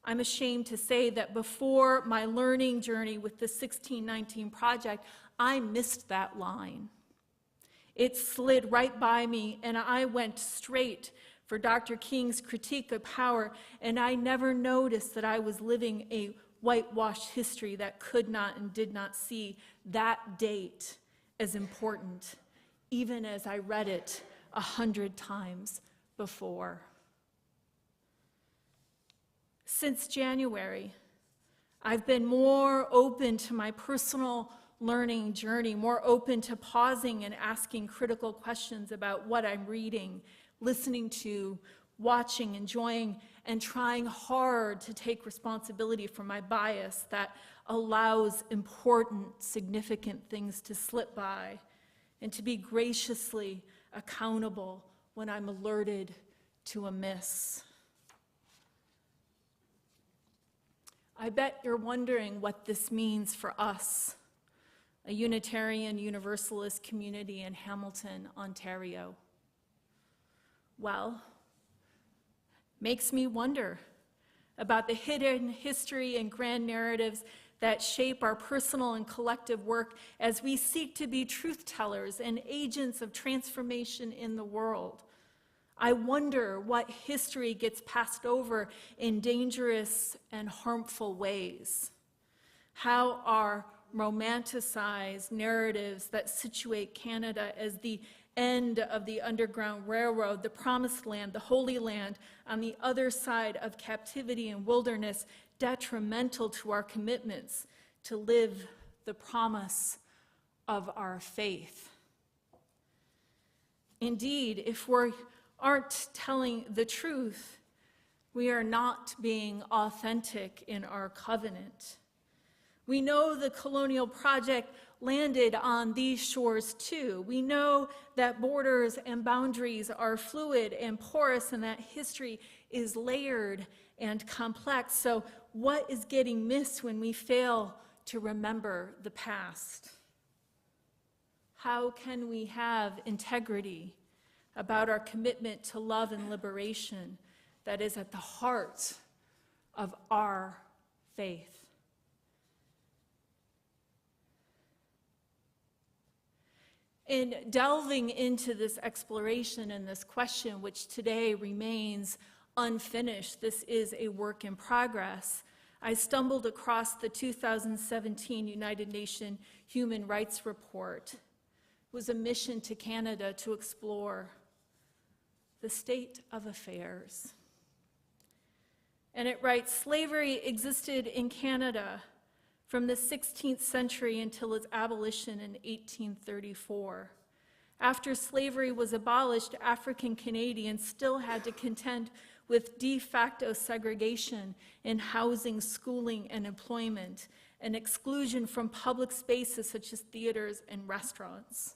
Speaker 3: I'm ashamed to say that before my learning journey with the 1619 Project, I missed that line. It slid right by me, and I went straight for Dr. King's critique of power, and I never noticed that I was living a whitewashed history that could not and did not see that date as important, even as I read it 100 times before. Since January, I've been more open to my personal learning journey, more open to pausing and asking critical questions about what I'm reading, listening to, watching, enjoying, and trying hard to take responsibility for my bias that allows important, significant things to slip by, and to be graciously accountable when I'm alerted to a miss. I bet you're wondering what this means for us, a Unitarian Universalist community in Hamilton, Ontario. Well, makes me wonder about the hidden history and grand narratives that shape our personal and collective work as we seek to be truth tellers and agents of transformation in the world. I wonder what history gets passed over in dangerous and harmful ways. How our romanticized narratives that situate Canada as the end of the Underground Railroad, the Promised Land, the Holy Land, on the other side of captivity and wilderness, detrimental to our commitments to live the promise of our faith. Indeed, if we aren't telling the truth, we are not being authentic in our covenant. We know the colonial project landed on these shores too. We know that borders and boundaries are fluid and porous and that history is layered and complex. So what is getting missed when we fail to remember the past? How can we have integrity about our commitment to love and liberation that is at the heart of our faith? In delving into this exploration and this question, which today remains unfinished, this is a work in progress, I stumbled across the 2017 United Nations Human Rights Report. It was a mission to Canada to explore the state of affairs. And it writes, slavery existed in Canada from the 16th century until its abolition in 1834. After slavery was abolished, African Canadians still had to contend with de facto segregation in housing, schooling, and employment, and exclusion from public spaces such as theaters and restaurants.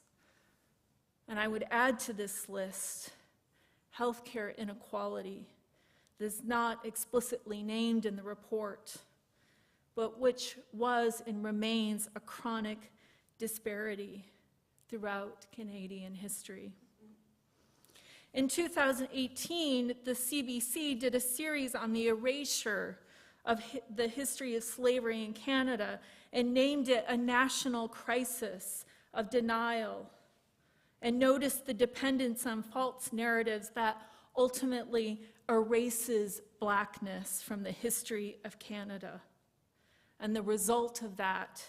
Speaker 3: And I would add to this list healthcare inequality that is not explicitly named in the report, but which was and remains a chronic disparity throughout Canadian history. In 2018, the CBC did a series on the erasure of the history of slavery in Canada and named it a national crisis of denial, and noticed the dependence on false narratives that ultimately erases Blackness from the history of Canada. And the result of that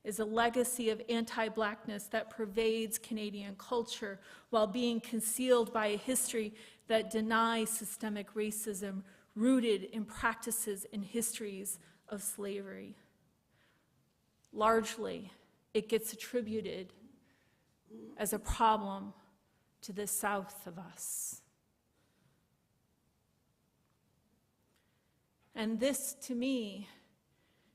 Speaker 3: is a legacy of anti-Blackness that pervades Canadian culture while being concealed by a history that denies systemic racism rooted in practices and histories of slavery. Largely, it gets attributed as a problem to the south of us. And this, to me,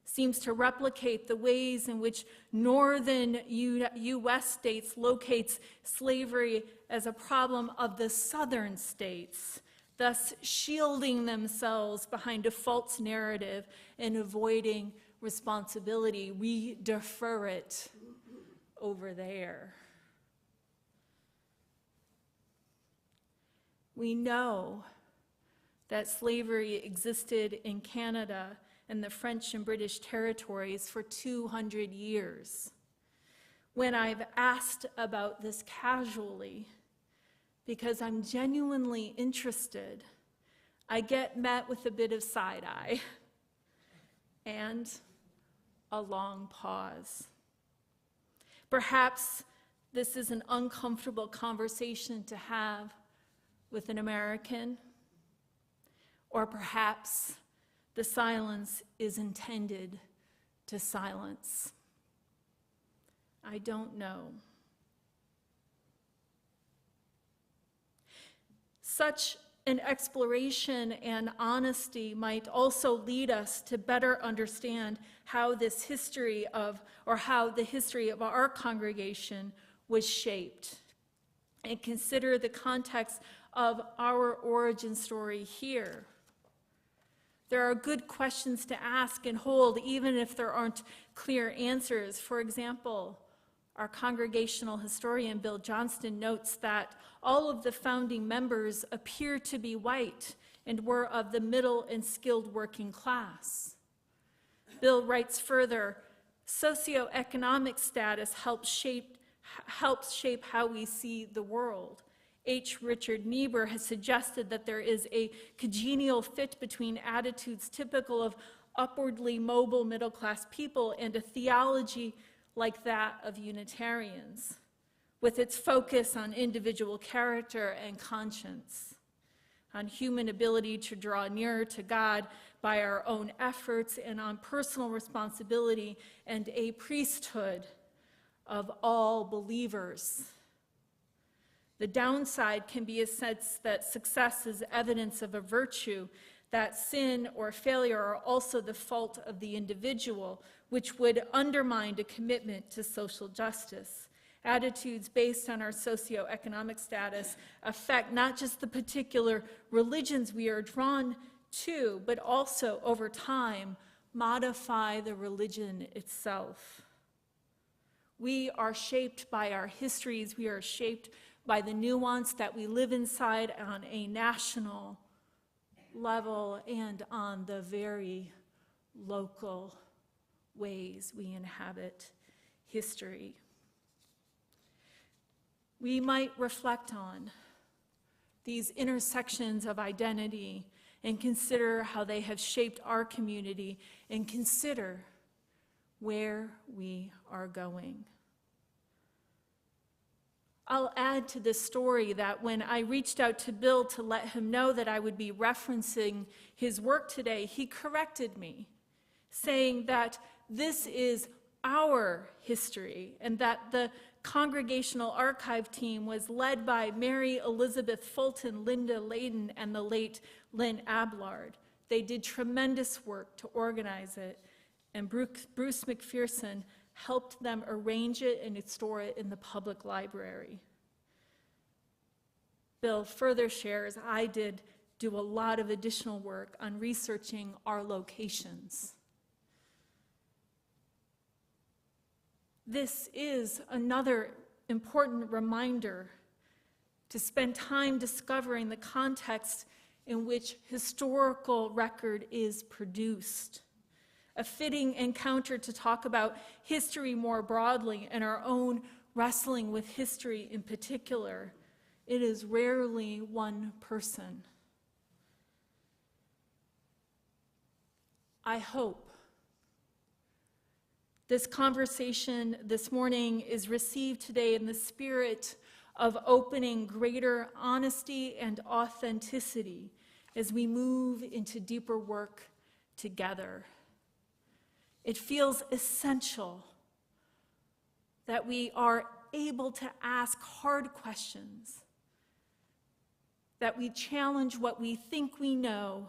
Speaker 3: seems to replicate the ways in which northern U.S. states locates slavery as a problem of the southern states, thus shielding themselves behind a false narrative and avoiding responsibility. We defer it over there. We know that slavery existed in Canada and the French and British territories for 200 years. When I've asked about this casually, because I'm genuinely interested, I get met with a bit of side eye and a long pause. Perhaps this is an uncomfortable conversation to have with an American, or perhaps the silence is intended to silence. I don't know. Such an exploration and honesty might also lead us to better understand how this history of, or how the history of our congregation was shaped, and consider the context of our origin story here. There are good questions to ask and hold, even if there aren't clear answers. For example, our congregational historian, Bill Johnston, notes that all of the founding members appear to be white and were of the middle and skilled working class. Bill writes further, socioeconomic status helps shape how we see the world. H. Richard Niebuhr has suggested that there is a congenial fit between attitudes typical of upwardly mobile middle-class people and a theology like that of Unitarians, with its focus on individual character and conscience, on human ability to draw nearer to God by our own efforts, and on personal responsibility and a priesthood of all believers. The downside can be a sense that success is evidence of a virtue, that sin or failure are also the fault of the individual, which would undermine a commitment to social justice. Attitudes based on our socioeconomic status affect not just the particular religions we are drawn to, but also, over time, modify the religion itself. We are shaped by our histories. We are shaped by the nuance that we live inside on a national level and on the very local ways we inhabit history. We might reflect on these intersections of identity and consider how they have shaped our community and consider where we are going. I'll add to this story that when I reached out to Bill to let him know that I would be referencing his work today, he corrected me, saying that this is our history and that the Congregational Archive team was led by Mary Elizabeth Fulton, Linda Layden, and the late Lynn Ablard. They did tremendous work to organize it, and Bruce McPherson helped them arrange it and store it in the public library. Bill further shares, I did do a lot of additional work on researching our locations. This is another important reminder to spend time discovering the context in which historical record is produced. A fitting encounter to talk about history more broadly and our own wrestling with history in particular. It is rarely one person. I hope this conversation this morning is received today in the spirit of opening greater honesty and authenticity as we move into deeper work together. It feels essential that we are able to ask hard questions, that we challenge what we think we know,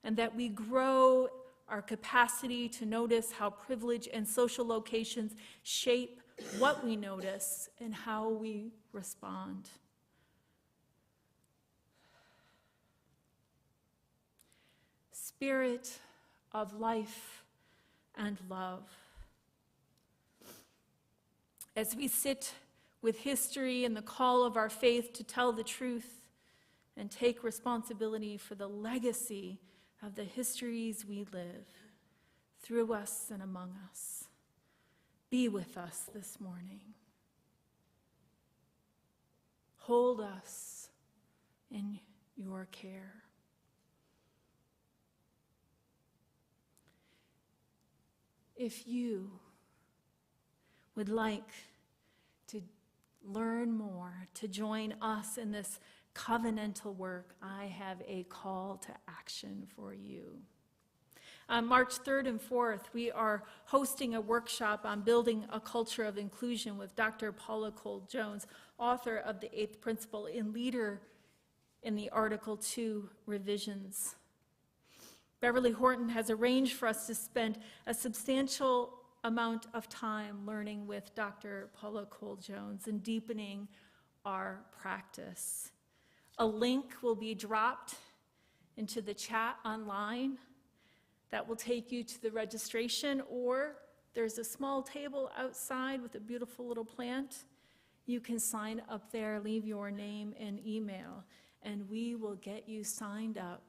Speaker 3: and that we grow our capacity to notice how privilege and social locations shape what we notice and how we respond. Spirit of life and love. As we sit with history and the call of our faith to tell the truth and take responsibility for the legacy of the histories we live through us and among us, be with us this morning. Hold us in your care. If you would like to learn more, to join us in this covenantal work, I have a call to action for you. On March 3rd and 4th, we are hosting a workshop on building a culture of inclusion with Dr. Paula Cole-Jones, author of The Eighth Principle and leader in the Article 2 revisions. Beverly Horton has arranged for us to spend a substantial amount of time learning with Dr. Paula Cole-Jones and deepening our practice. A link will be dropped into the chat online That will take you to the registration, or there's a small table outside with a beautiful little plant. You can sign up there, leave your name and email, and we will get you signed up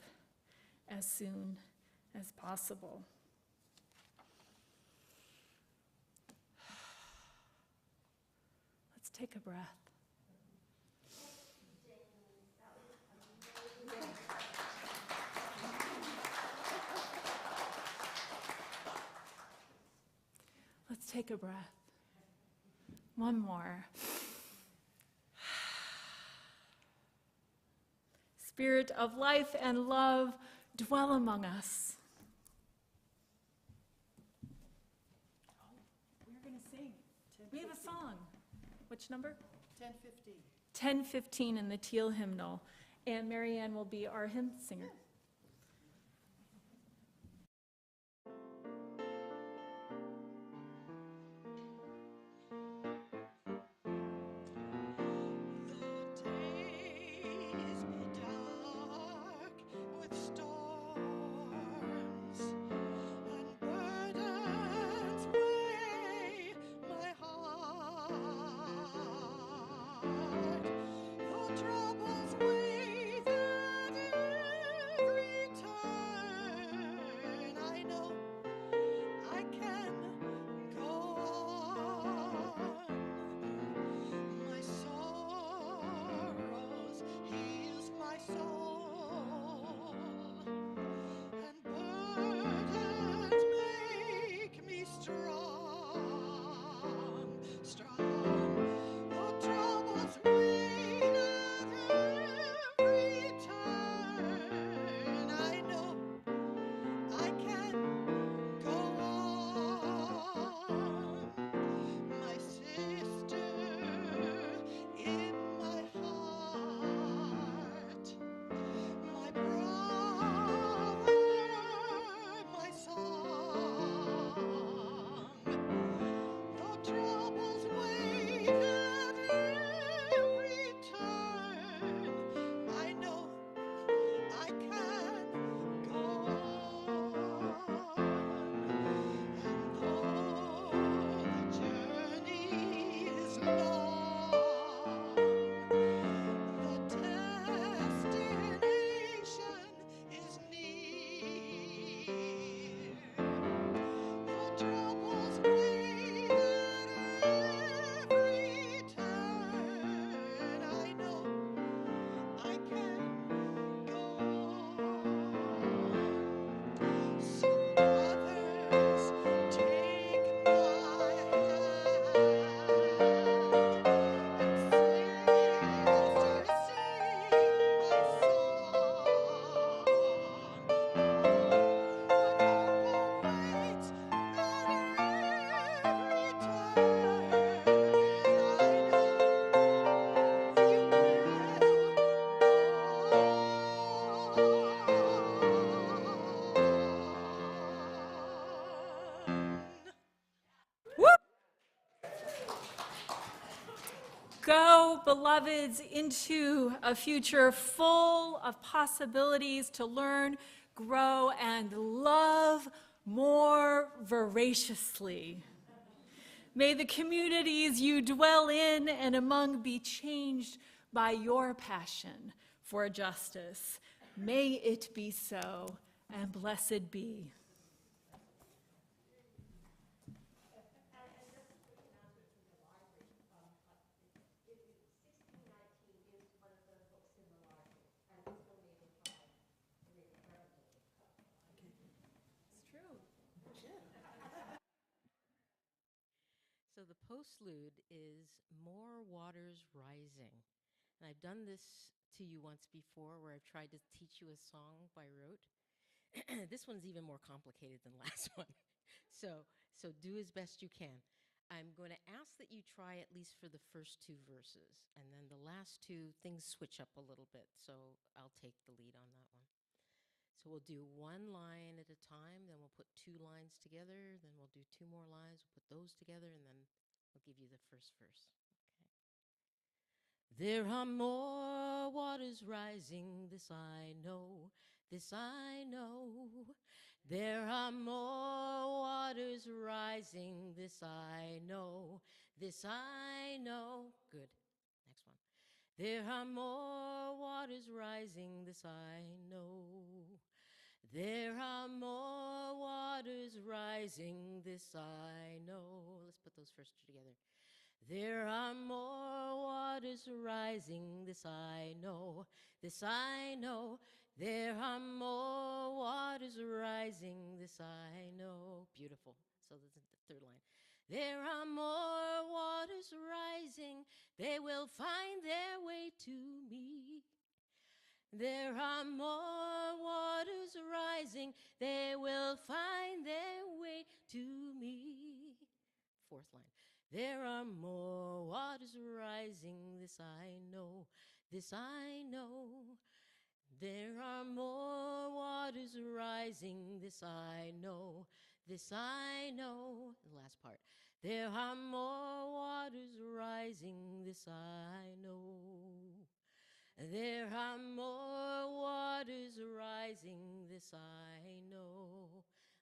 Speaker 3: as soon as possible. Let's take a breath. Let's take a breath. One more. Spirit of life and love, dwell among us. We're going to sing. We have a song. Which number?
Speaker 1: 10:15.
Speaker 3: 10:15 in the Teal hymnal. And Marianne will be our hymn singer. Go, beloveds, into a future full of possibilities to learn, grow, and love more voraciously. May the communities you dwell in and among be changed by your passion for justice. May it be so, and blessed be.
Speaker 4: So the postlude is More Waters Rising. And I've done this to you once before where I've tried to teach you a song by rote. This one's even more complicated than last one. So do as best you can. I'm going to ask that you try at least for the first two verses. And then the last two, things switch up a little bit. So I'll take the lead on that one. So we'll do one line at a time, then we'll put two lines together, then we'll do two more lines, we'll put those together, and then I'll give you the first verse. Okay. There are more waters rising, this I know, There are more waters rising, this I know, this I know. Good. Next one. There are more waters rising, this I know. There are more waters rising, this I know. Let's put those first two together. There are more waters rising, this I know, this I know. There are more waters rising, this I know. Beautiful. So this is the third line. There are more waters rising, they will find their way to me. There are more waters rising, they will find their way to me. Fourth line. There are more waters rising, this I know, this I know. There are more waters rising, this I know, this I know. The last part. There are more waters rising, this I know. There are more waters rising, this I know.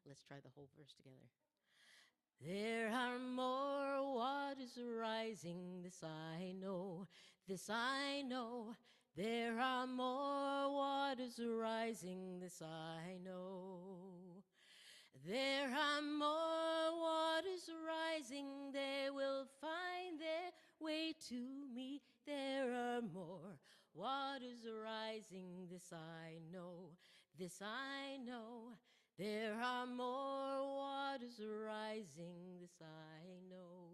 Speaker 4: Let's try the whole verse together. There are more waters rising, this I know, this I know. There are more waters rising, this I know. There are more waters rising, they will find their way to me. There are more waters rising, this I know, this I know. There are more waters rising, this I know.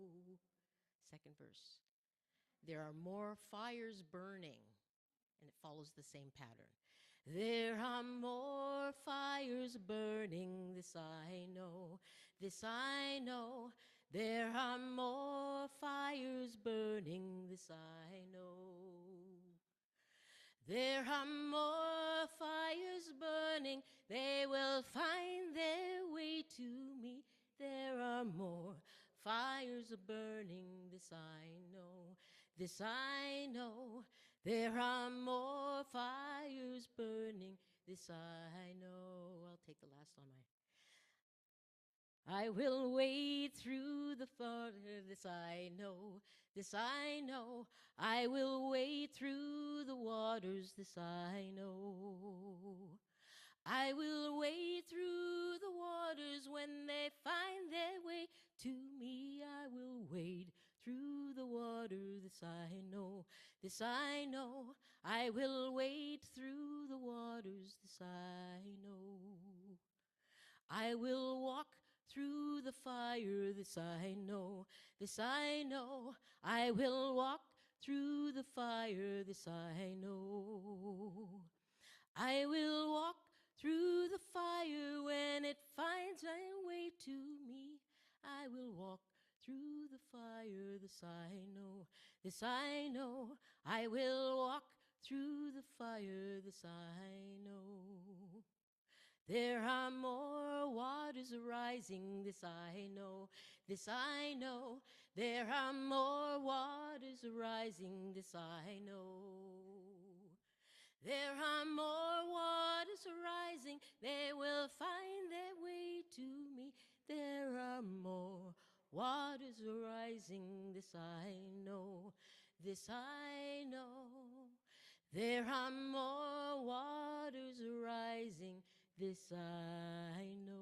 Speaker 4: Second verse. There are more fires burning, and it follows the same pattern. There are more fires burning, this I know, this I know. There are more fires burning, this I know. There are more fires burning, they will find their way to me. There are more fires burning, this I know, this I know. There are more fires burning, this I know. I'll take the last on my. I will wade through the fire, this I know, this I know. I will wade through the waters, this I know. I will wade through the waters when they find their way to me. I will wade through the water, this I know, this I know. I will wade through the waters, this I know. I will walk through the fire, this I know, this I know. I will walk through the fire, this I know. I will walk through the fire when it finds a way to me. I will walk through the fire, this I know, this I know. I will walk through the fire, this I know. There are more waters rising, this I know, this I know. There are more waters rising, this I know. There are more waters rising, they will find their way to me. There are more waters rising, this I know, this I know. There are more waters rising, this I know.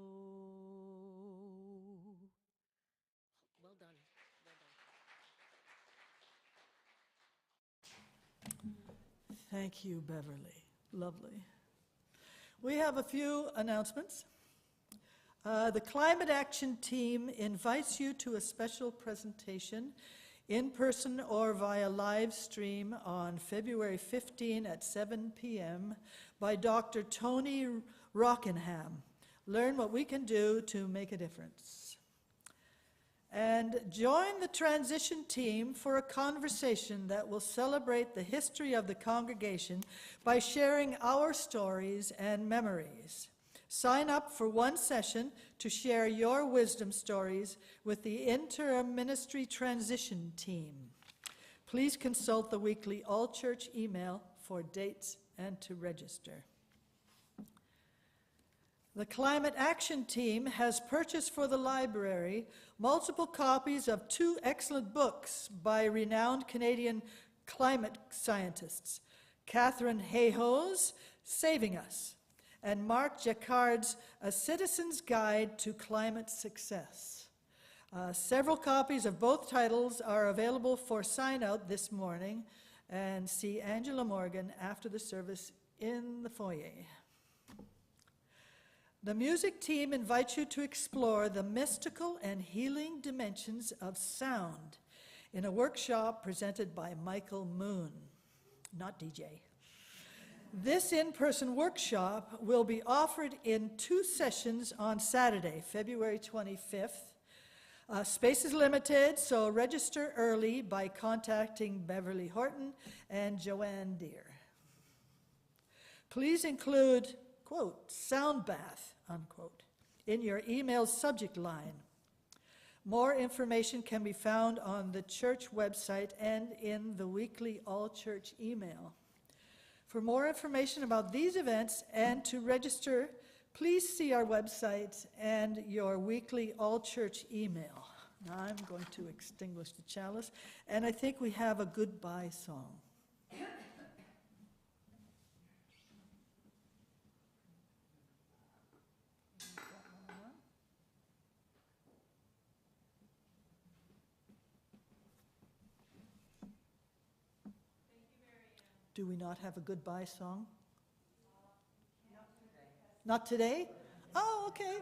Speaker 4: Well done. Well done.
Speaker 1: Thank you, Beverly. Lovely. We have a few announcements. The Climate Action Team invites you to a special presentation in person or via live stream on February 15 at 7 p.m. by Dr. Tony Rockingham. Learn what we can do to make a difference. And join the transition team for a conversation that will celebrate the history of the congregation by sharing our stories and memories. Sign up for one session to share your wisdom stories with the Interim Ministry Transition Team. Please consult the weekly all-church email for dates and to register. The Climate Action Team has purchased for the library multiple copies of two excellent books by renowned Canadian climate scientists, Catherine Hayhoe's Saving Us, and Mark Jacquard's A Citizen's Guide to Climate Success. Several copies of both titles are available for sign-out this morning, and see Angela Morgan after the service in the foyer. The music team invites you to explore the mystical and healing dimensions of sound in a workshop presented by Michael Moon, not DJ. This in-person workshop will be offered in 2 sessions on Saturday, February 25th. Space is limited, so register early by contacting Beverly Horton and Joanne Deere. Please include, quote, sound bath, unquote, in your email subject line. More information can be found on the church website and in the weekly all-church email. For more information about these events and to register, please see our website and your weekly all-church email. Now I'm going to extinguish the chalice, and I think we have a goodbye song. Do we not have a goodbye song? Not today. Not today? Oh, okay.